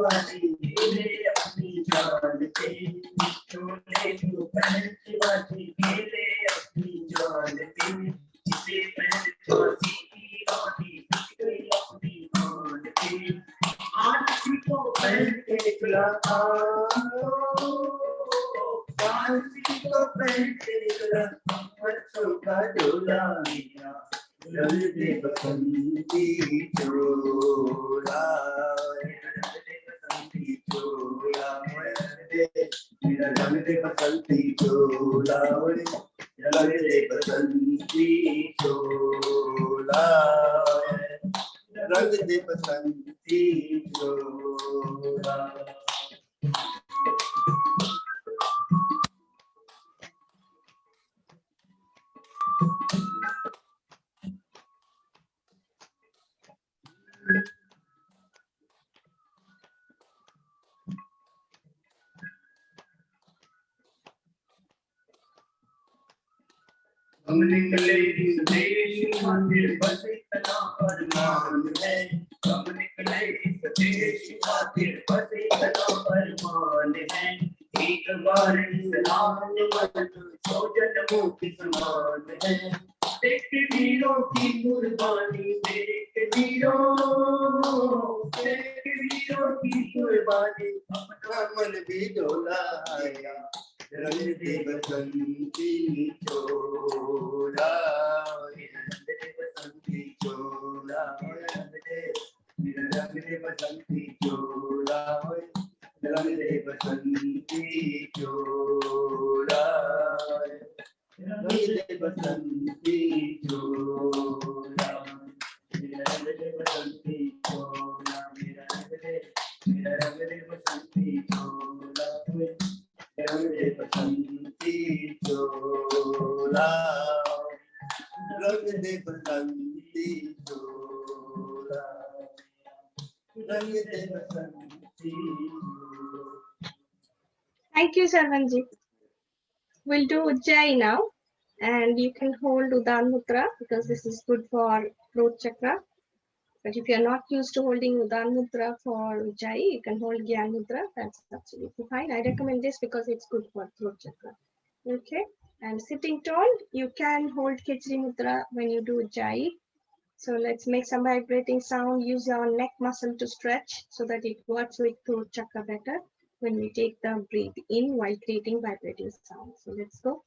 शिवाजी गेले अपनी जान पे चोले तो पहन शिवाजी गेले अपनी जान पे जिसे पहन फांसी की रानी बिक गई अपनी मान पे आज भी तो पहन के निकला था आज भी तो पहन के निकला बच्चों का डोला मेरा रंग दे बसंती चोला रंग दे बसंती चोला मेरा रंग दे बसंती चोला रंग दे बसंती चोला रंग दे बसंती चोला हम निकले इस देश खातिर बस इतना अरमान है हम निकले इस देश खातिर बस इतना अरमान है एक बार इस्लाम मन सौ जन्मों की समान है देख वीरों की कुर्बानी देख वीरों की कुर्बानी अपना मन भी डोलाया रंग दे बसंती चोला रंग दे बसंती चोला रंग दे बसंती चोला रंग दे बसंती चोला रंग दे बसंती चोला रंग दे बसंती चोला मेरा रंग दे बसंती चोला रंग दे बसंती चोला रंग दे बसंती चोला रंग दे बसंती Thank you, Sarvanji. We'll do Ujjayi now, and you can hold Udan Mudra because this is good for throat chakra. But if you're not used to holding Udan Mudra for Ujjayi, you can hold Gyan Mudra. That's absolutely fine. I recommend this because it's good for throat chakra. Okay. And sitting tall, you can hold Khichdi Mudra when you do Ujjayi. So let's make some vibrating sound. Use your neck muscle to stretch so that it works with throat chakra better when we take the breathe in while creating vibrating sound. So let's go.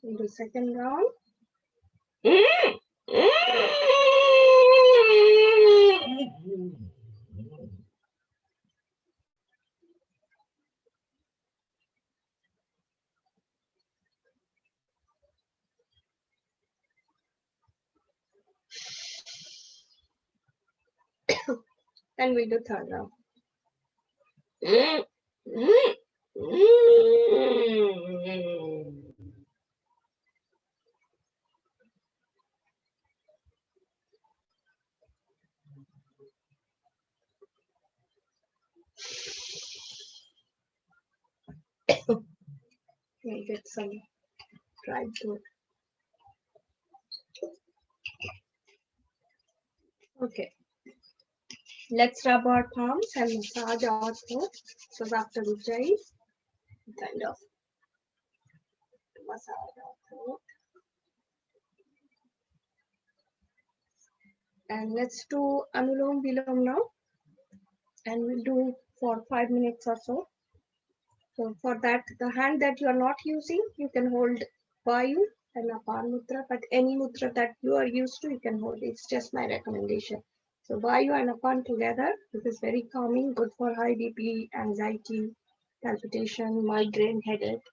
We'll do second round. And we'll do third round. We'll get some dried fruit. Okay. Let's rub our palms and massage our throat. So after Ujjayi, kind of massage our throat. And let's do Anulom Vilom now. And we'll do for 5 minutes or so. So for that, the hand that you are not using, you can hold Vayu and Apan Mudra, but any mudra that you are used to, you can hold. It's just my recommendation. So Vayu and Apan together, this is very calming, good for high BP, anxiety, palpitation, migraine, headache.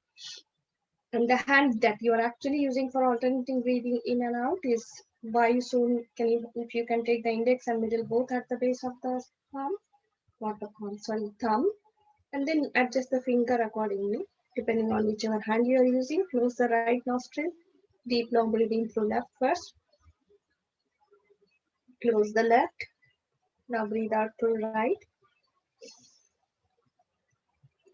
And the hand that you are actually using for alternating breathing in and out is Vayu. Soon, if you can take the index and middle both at the base of the palm, thumb, and then adjust the finger accordingly, depending on whichever hand you are using. Close the right nostril Deep long breathing through left first. Close the left. Now breathe out through right.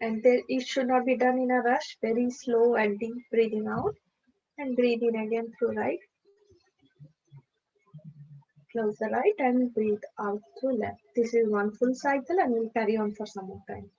And there, it should not be done in a rush. Very slow and deep breathing out. And breathe in again through right. Close the right and breathe out through left. This is one full cycle and we'll carry on for some more time.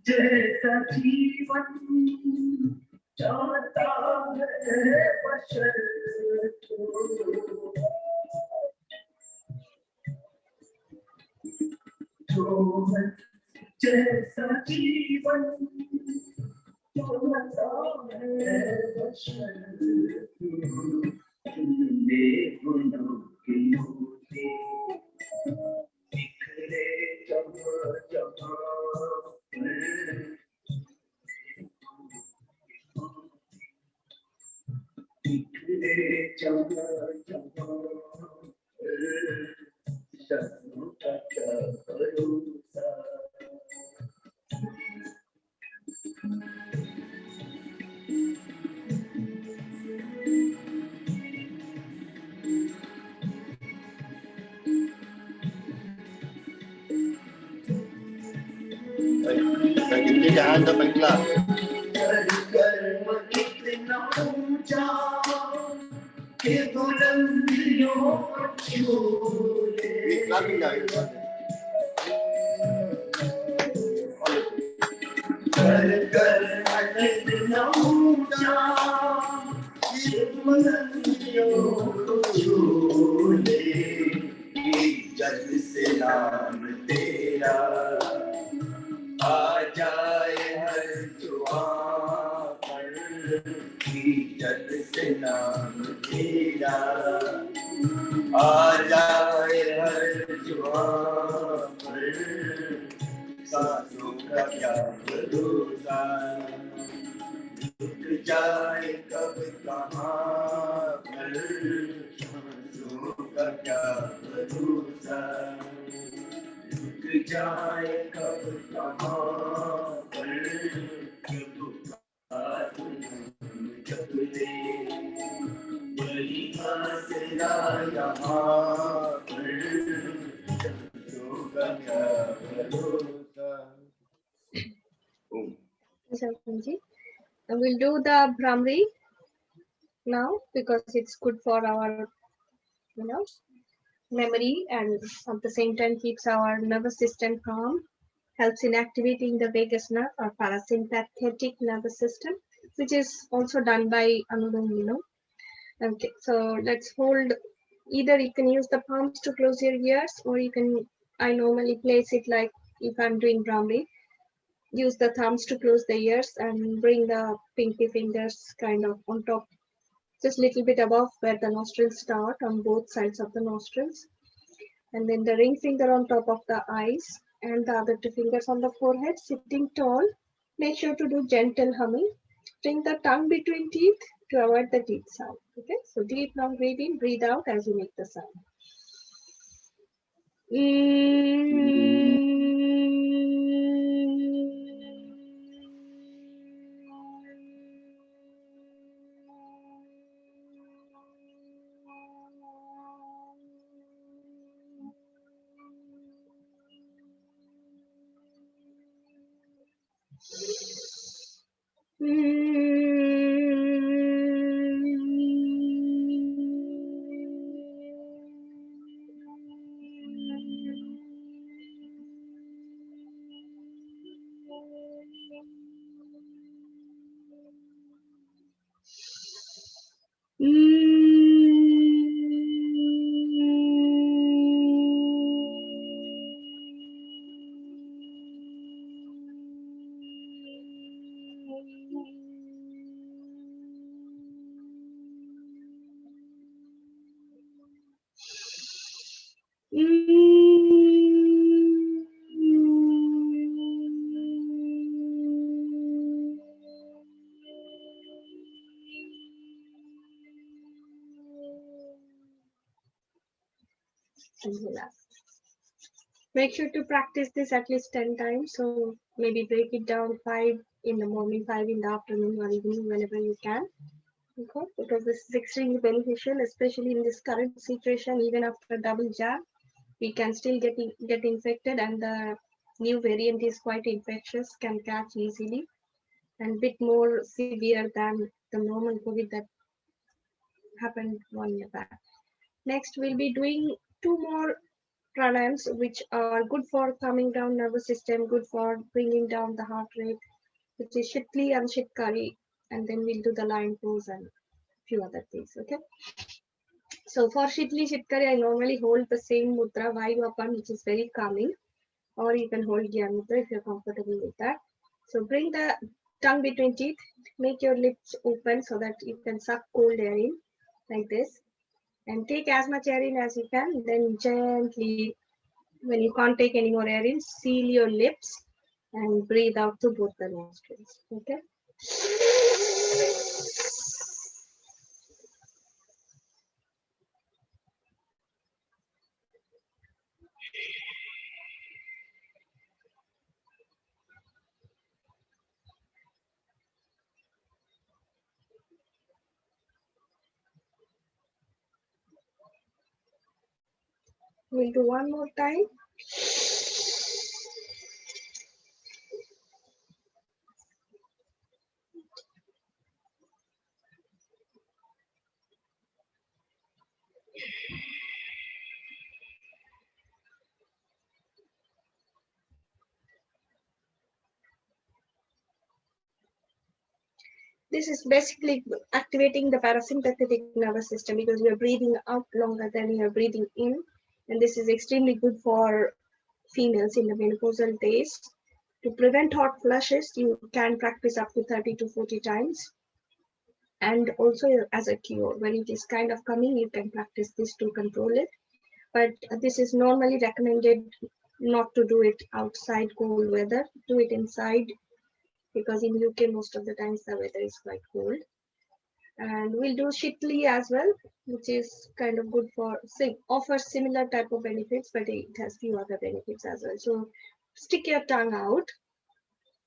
जैसा जीवन चाहता है बशर जो जैसा जीवन चाहता है बशर तुमने गुनों की मूर्ति बिखरे जहाँ जहाँ बिखरे जहाँ जहाँ सपनों का क्या भरोसा Give me the hand up and clap. कर्म कितना ऊंचा कि बुलंदियों को छू ले Keep clapping now. कर्म कितना ऊंचा कि बुलंदियों को छू ले जग से नाम तेरा आ जाए हर जुबां पर जग से नाम तेरा आ जाए हर जुबां पर सांसों का क्या भरोसा रुक जाए कब कहाँ पर सांसों का क्या भरोसा रुक जाए कब कहाँ पर जब ले बड़ी आसरा यहाँ पर सांसों का क्या भरोसा And we'll do the Brahmari now because it's good for our, memory and at the same time keeps our nervous system calm, helps in activating the vagus nerve or parasympathetic nervous system, which is also done by Anulom. Okay, so let's hold Either you can use the palms to close your ears, or you can, I normally place it like if I'm doing Brahmi, use the thumbs to close the ears and bring the pinky fingers kind of on top, just a little bit above where the nostrils start on both sides of the nostrils. And then the ring finger on top of the eyes and the other two fingers on the forehead, sitting tall. Make sure to do gentle humming. Bring the tongue between teeth to avoid the deep sound. Okay, so deep long breathe in, breathe out as you make the sound. And relax. Make sure to practice this at least 10 times. So maybe break it down 5 in the morning, 5 in the afternoon, or evening, whenever you can. Okay? Because this is extremely beneficial, especially in this current situation. Even after double jab, we can still get infected, and the new variant is quite infectious, can catch easily, and bit more severe than the normal COVID that happened 1 year back. Next, we'll be doing 2 more pranayams, which are good for calming down nervous system, good for bringing down the heart rate, which is Shitli and Shitkari, and then we'll do the lion pose and few other things. Okay. So for Shitli Shitkari, I normally hold the same mudra, Vayu, which is very calming, or you can hold Gyan mudra if you're comfortable with that. So bring the tongue between teeth, make your lips open so that you can suck cold air in like this, and take as much air in as you can. Then gently, when you can't take any more air in, seal your lips and breathe out through both the nostrils. Okay. We'll do one more time. This is basically activating the parasympathetic nervous system because you are breathing out longer than you are breathing in. And this is extremely good for females in the menopausal days. To prevent hot flushes, you can practice up to 30 to 40 times. And also as a cure, when it is kind of coming, you can practice this to control it. But this is normally recommended not to do it outside cold weather. Do it inside, because in UK most of the times the weather is quite cold. And we'll do Shitli as well, which is kind of good for, offers similar type of benefits, but it has few other benefits as well. So stick your tongue out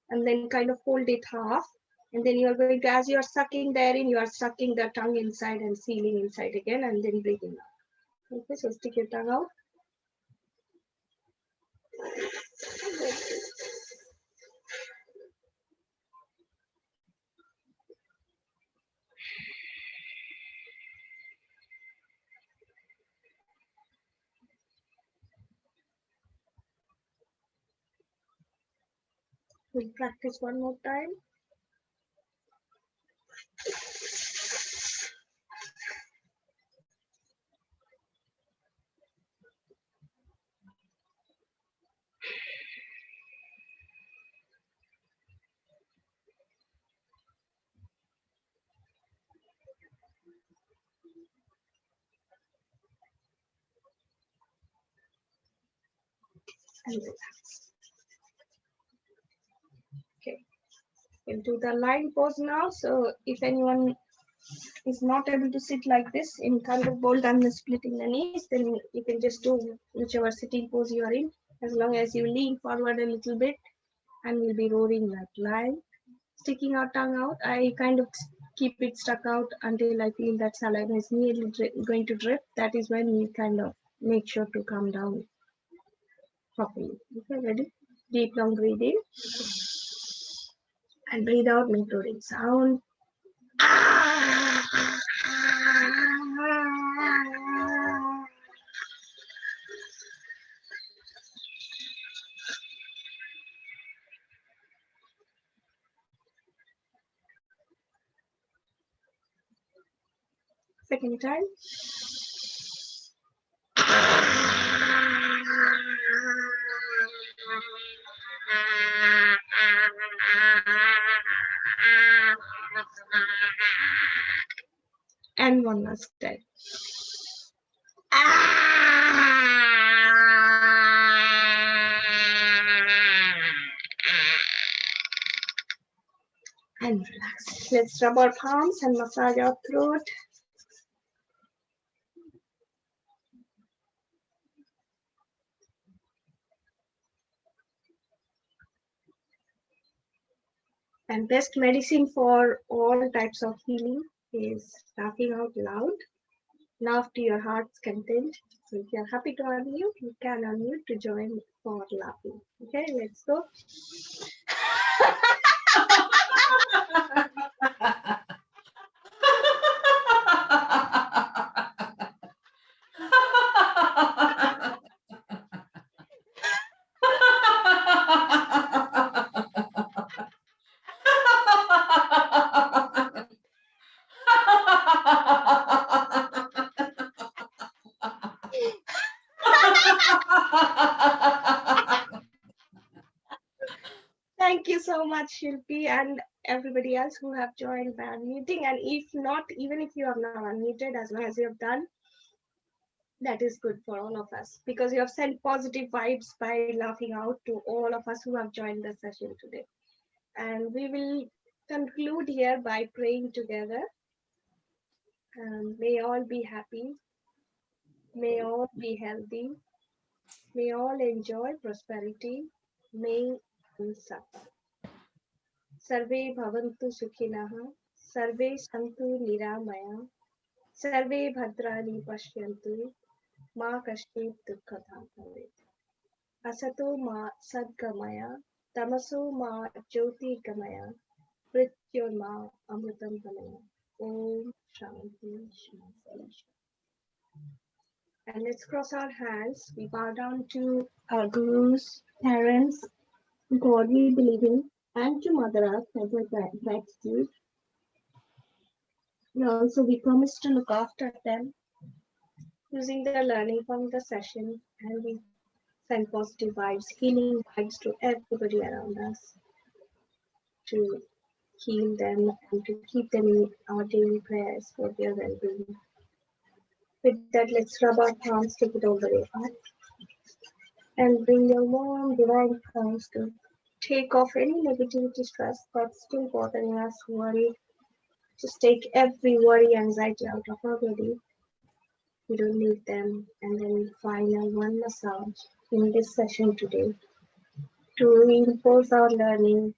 and then kind of fold it half, and then you are going to, as you are sucking there in, you are sucking the tongue inside and sealing inside again, and then breathing out. Okay, so stick your tongue out. We'll practice one more time. And relax. Okay, we'll do the lying pose now. So if anyone is not able to sit like this in thunderbolt and splitting the knees, then you can just do whichever sitting pose you are in, as long as you lean forward a little bit and we'll be roaring that lion. Sticking our tongue out, I kind of keep it stuck out until I feel that saliva is nearly going to drip. That is when we kind of make sure to calm down properly. Okay, ready? Deep long breathe in and breathe out, make roaring sound. Second time. And one last time. And relax. Let's rub our palms and massage our throat. And best medicine for all types of healing is laughing out loud. Laugh to your heart's content. So if you're happy to unmute, you can unmute to join for laughing. Okay, let's go. Thank you so much, Shilpi, and everybody else who have joined by unmuting. And if not, even if you have not unmuted, as long as you have done, that is good for all of us, because you have sent positive vibes by laughing out to all of us who have joined the session today. And we will conclude here by praying together. May all be happy. May all be healthy. May all enjoy prosperity. May none suffer. Sarve bhavantu sukhinah. Sarve santu niramaya. Sarve bhadrani pashyantu. Ma kashchit dukkha bhavet. Asato ma sadgamaya. Tamaso ma jyoti gamaya. Mrityorma amritam gamaya. Om Shanti Shanti. And let's cross our hands. We bow down to our gurus, parents, God we believe in, and to Mother Earth as a gratitude. We promise to look after them using the learning from the session, and we send positive vibes, healing vibes to everybody around us to heal them and to keep them in our daily prayers for their well-being. With that, let's rub our palms, take it over your heart, and bring your warm divine palms to take off any negativity, stress that's still bothering us, worry. Just take every worry, anxiety out of our body. We don't need them. And then final one massage in this session today to reinforce our learning,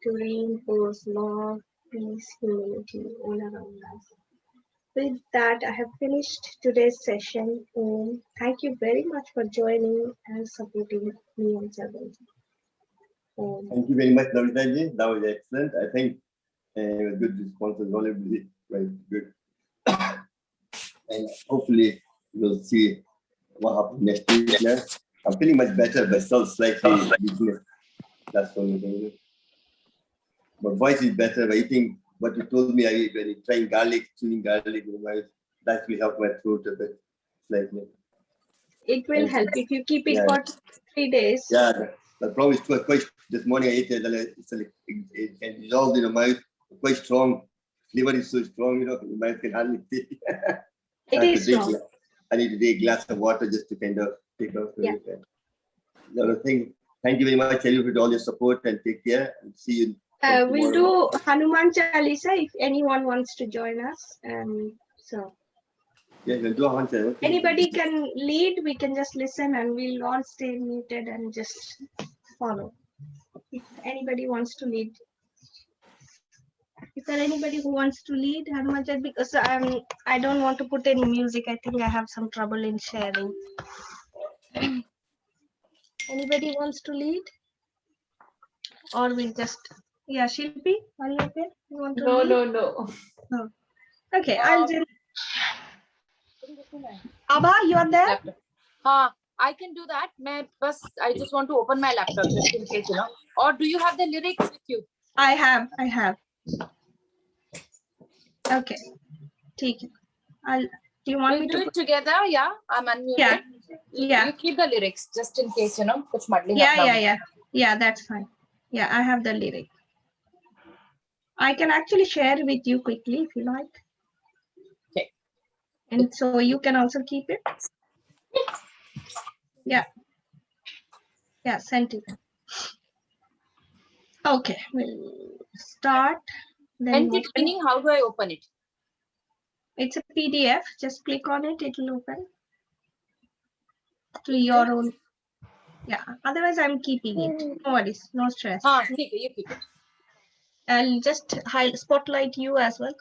to reinforce love, peace, humility all around us. With that, I have finished today's session. Thank you very much for joining and supporting me on Seventh. Thank you very much, Nabnita. That was excellent. I think it was good responses, all everybody, very good. And hopefully we'll see what happens next week. Yeah? I'm feeling much better, but still slightly weakness. That's the only thing. My voice is better. I think what you told me, I when trying garlic, chewing garlic, that will help my throat a bit, slightly. It will help if you keep it for 3 days. Yeah, the problem is quite. This morning I ate it, and it can dissolve in the mouth, quite strong. flavor is so strong, my can hardly take. It is strong. I need to take a glass of water just to kind of take off Yeah. it. Thank you very much, everybody, for all your support, and take care. And see you. We'll do Hanuman Chalisa if anyone wants to join us. So yeah, we'll do Hanuman Chalisa. anybody can lead. We can just listen, and we'll all stay muted and just follow. If anybody wants to lead. Is there anybody who wants to lead Hanuman Chalisa? Because I don't want to put any music. I think I have some trouble in sharing. Anybody wants to lead? Or we'll just, yeah, Shilpi, are you okay? You want to lead? No. Okay, I'll just. Abha, you are there? I can do that. I just want to open my laptop just in case, Or do you have the lyrics with you? I have. Okay. Take it. Do you want We'll me do to it together, yeah? I'm unmuted. Yeah. You keep the lyrics just in case, kuch muddling up Yeah, now. yeah. Yeah, that's fine. Yeah, I have the lyric. I can actually share with you quickly if you like. Okay. And so you can also keep it. Yeah. Yeah, sent it. Okay, we'll start. Then Sent it meaning how do I open it? it's a PDF. Just click on it. It will open to your own. Yeah. Otherwise, I'm keeping it. No worries. No stress. You keep it. I'll just spotlight you as well.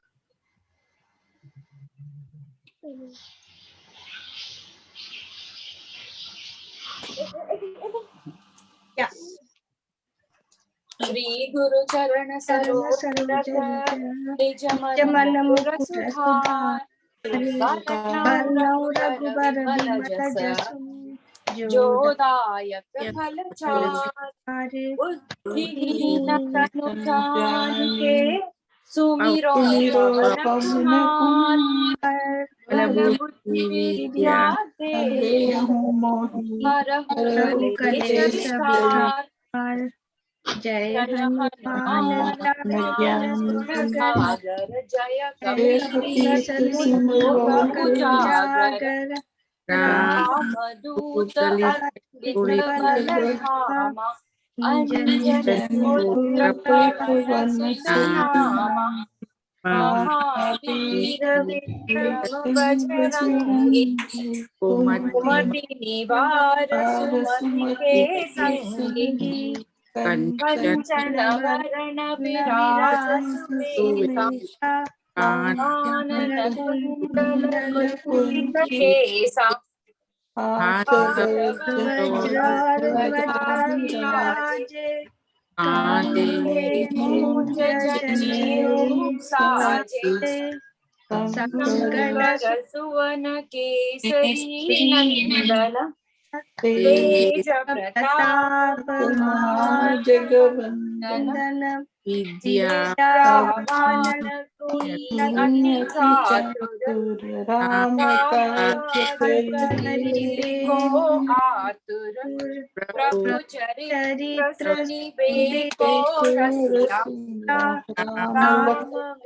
Yeah. Shri Guru Charana Saroja Niज मन मुकुर सुधार बरनउँ रघुबर विमल जसु जो दायक फल चार बुद्धिहीन तनु जानिके सुमिरो पवन कुमार बल बुद्धि विद्या देहु हरहु कलेश विकार जय जय हनुमान ज्ञान गुण सागर जय कपीस कपीस उजागर राम दूत अतुलित बल धामा अंजनी पुत्र पवन सुधामा महावीर विक्रम बजरंगी कुमति निवार सुमति के संगी कंचन वरण विराज सुबेसा कानन कुंडल कुंचित केसा हाथ वज्र विराजे कांधे मूंज जनेऊ साजे शंकर सुवन केसरी नंदन तेज प्रताप महाजगवंदन विद्यावान गुणी अति चातुर राम काज को आतुर प्रभु चरित्र सुनिबे को रसिया राम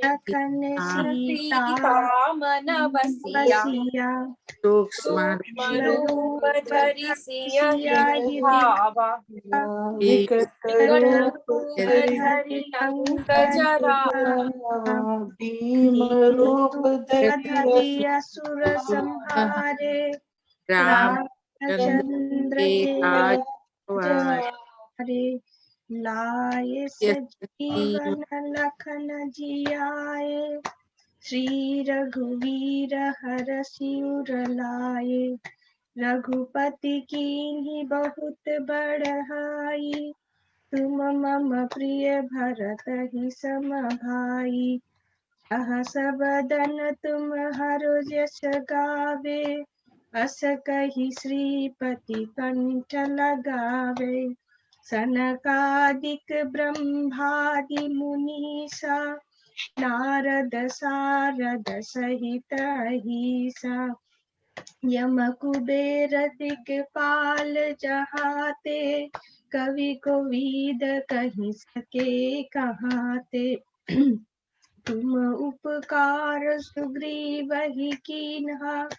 लखन सीता मन बसिया सूक्ष्म रूप धरि सियहि भावा विकट रूप धरि लंक जरावा भीम रूप धरि असुर संहारे रामचंद्र के लाए सजीवन लखन जियाए श्री रघुवीर हरषि उर लाए रघुपति कीन्ही बहुत बड़ाई तुम मम प्रिय भरत ही सम भाई सहस बदन तुम हरो यश गावे अस कहि श्रीपति कंठ लगावे सनकादिक ब्रह्मादि मुनीसा नारद सारद सहित अहिसा यम कुबेर दिक्पाल जहाते कवि कोविद कहि सके कहाते तुम उपकार सुग्रीव ही कीन्हा,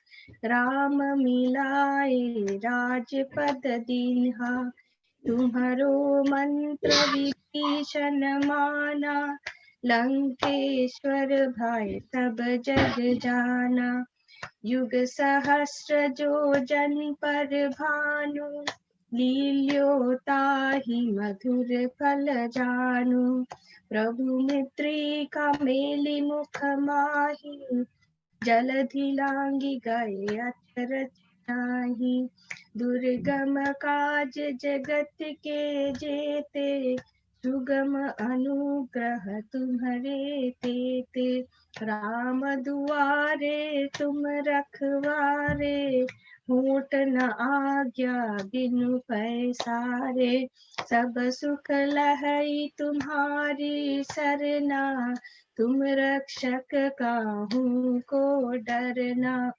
राम मिलाए राजपद दीन्हा। तुम्हारो मंत्र विभीषण माना, लंकेश्वर भय सब जग जाना। युग सहस्र जो जन पर भानु, लील्यो ताहि मधुर फल जानु। प्रभु मुद्रिका मेलि मुख माहि, जलधि लांघि गए अचरज नाही। दुर्गम काज जगत के जेते, सुगम अनुग्रह तुम्हरे तेते। राम दुआरे तुम रखवारे, होत न आज्ञा बिनु पैसारे। सब सुख लहई तुम्हारी सरना, तुम रक्षक काहू को डरना।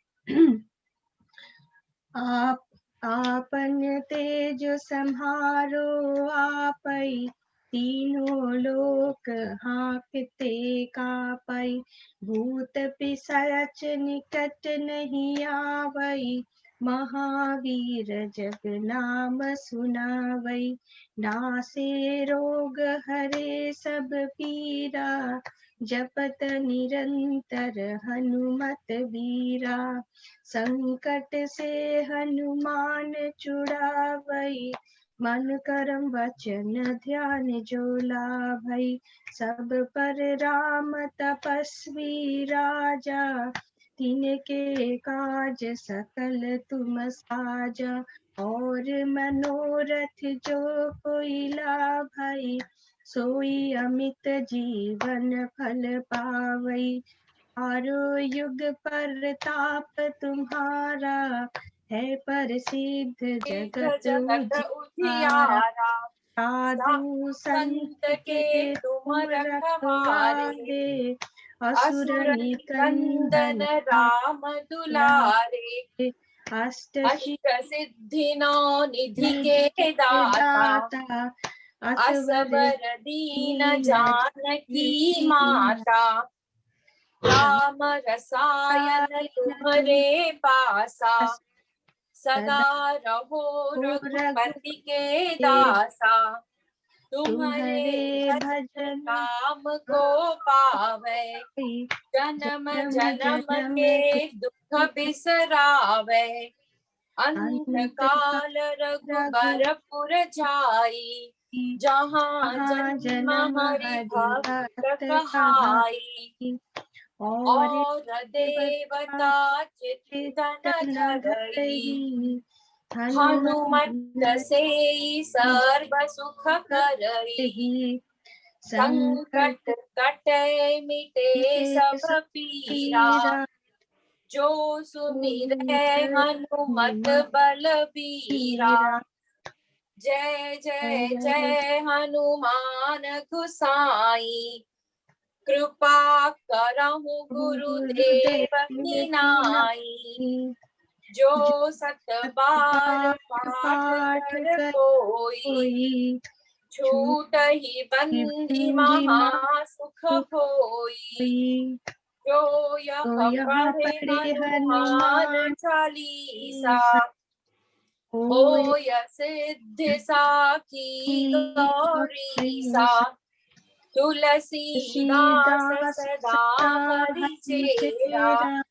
आप आपन तेज सम्हारो आपै, तीनों लोक हाँकते कापै। भूत पिशाच निकट नहीं आवै, महावीर जब नाम सुनावै। नासे रोग हरे सब पीरा, जपत निरंतर हनुमत वीरा। संकट से हनुमान छुड़ावै, मन करम वचन ध्यान जो लाभै। सब पर राम तपस्वी राजा, तिनके काज सकल तुम साजा। और मनोरथ जो कोई लाभै, सोई अमित जीवन फल पावै। चारों युग परताप तुम्हारा, है प्रसिद्ध जगत जगत उजियारा। उजियारा। साधु संत संत के के तुम तुम रखवारे, रखवारे, असुर असुर निकंदन निकंदन राम दुलारे। अष्ट अष्ट सिद्धि नौ निधि सिद्धि के दाता, दाता, असवर असबर दीन दीन जानकी की माता। राम रसायन तुम्हरे पासा, सदा रहो रघुपति के दासा। तुम्हारे तुम्हारे भजन भजन राम को पावे, जन्म जन्म जन्म जन्म के दुख बिसरावे। अंत अंत काल रघुबरपुर जाई, जहाँ जहाँ जन्म जन्म हरि हरि भक्त भक्त कहाई। कहाई। और और देवता देवता चित्तन चित्तन धरई, धरई, हनुमत हनुमत से सर्व सुख करई। ही संकट संकट कटे मिटे मिटे सब सब पीरा, पीरा। जो सुमिरै हनुमत हनुमत बलबीरा। पीरा। जय जय जय जय हनुमान गोसाई, कृपा करहु गुरुदेव की नाई। जो सत बार पाठ पाठ कर कर कोई, कोई, छूट ही बंदी बंदी महासुख होई। कोई। जो यह तो यहाँ पढ़े पढ़े हनुमान हनुमान चालीसा, चालीसा, होय होय सिद्धि साखी गौरी सा। तुलसीदास तुलसीदास सदा सदा हरि हरि चेरा, चेरा,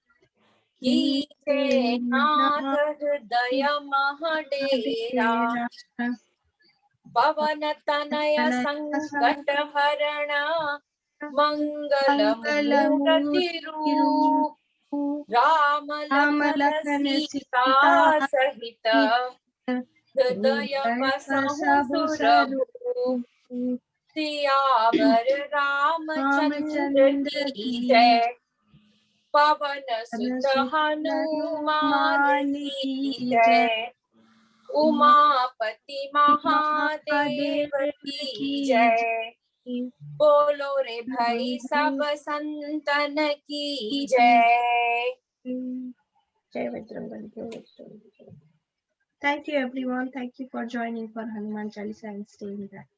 कीजे कीजे नाथ नाथ हृदय मह डेरा। डेरा। पवन तनय तनय संकट संकट हरण, मंगल मंगल मूर्ति मूर्ति रूप। रूप। राम राम लखन लखन सीता सीता सहित, हृदय बसहु बसहु सुरभूप। स्वरूप। सियावर रामचंद्र रामचंद्र की की जय, पवन सुत सुत हनुमान हनुमान की की जय। जय। उमापति महादेव महादेव की की जय। जय। बोलो रे भाई सब संतन की जय। Jai Bajrangbali, Jai Bajrangbali. Thank you everyone. Thank you for joining for Hanuman Chalisa and staying back.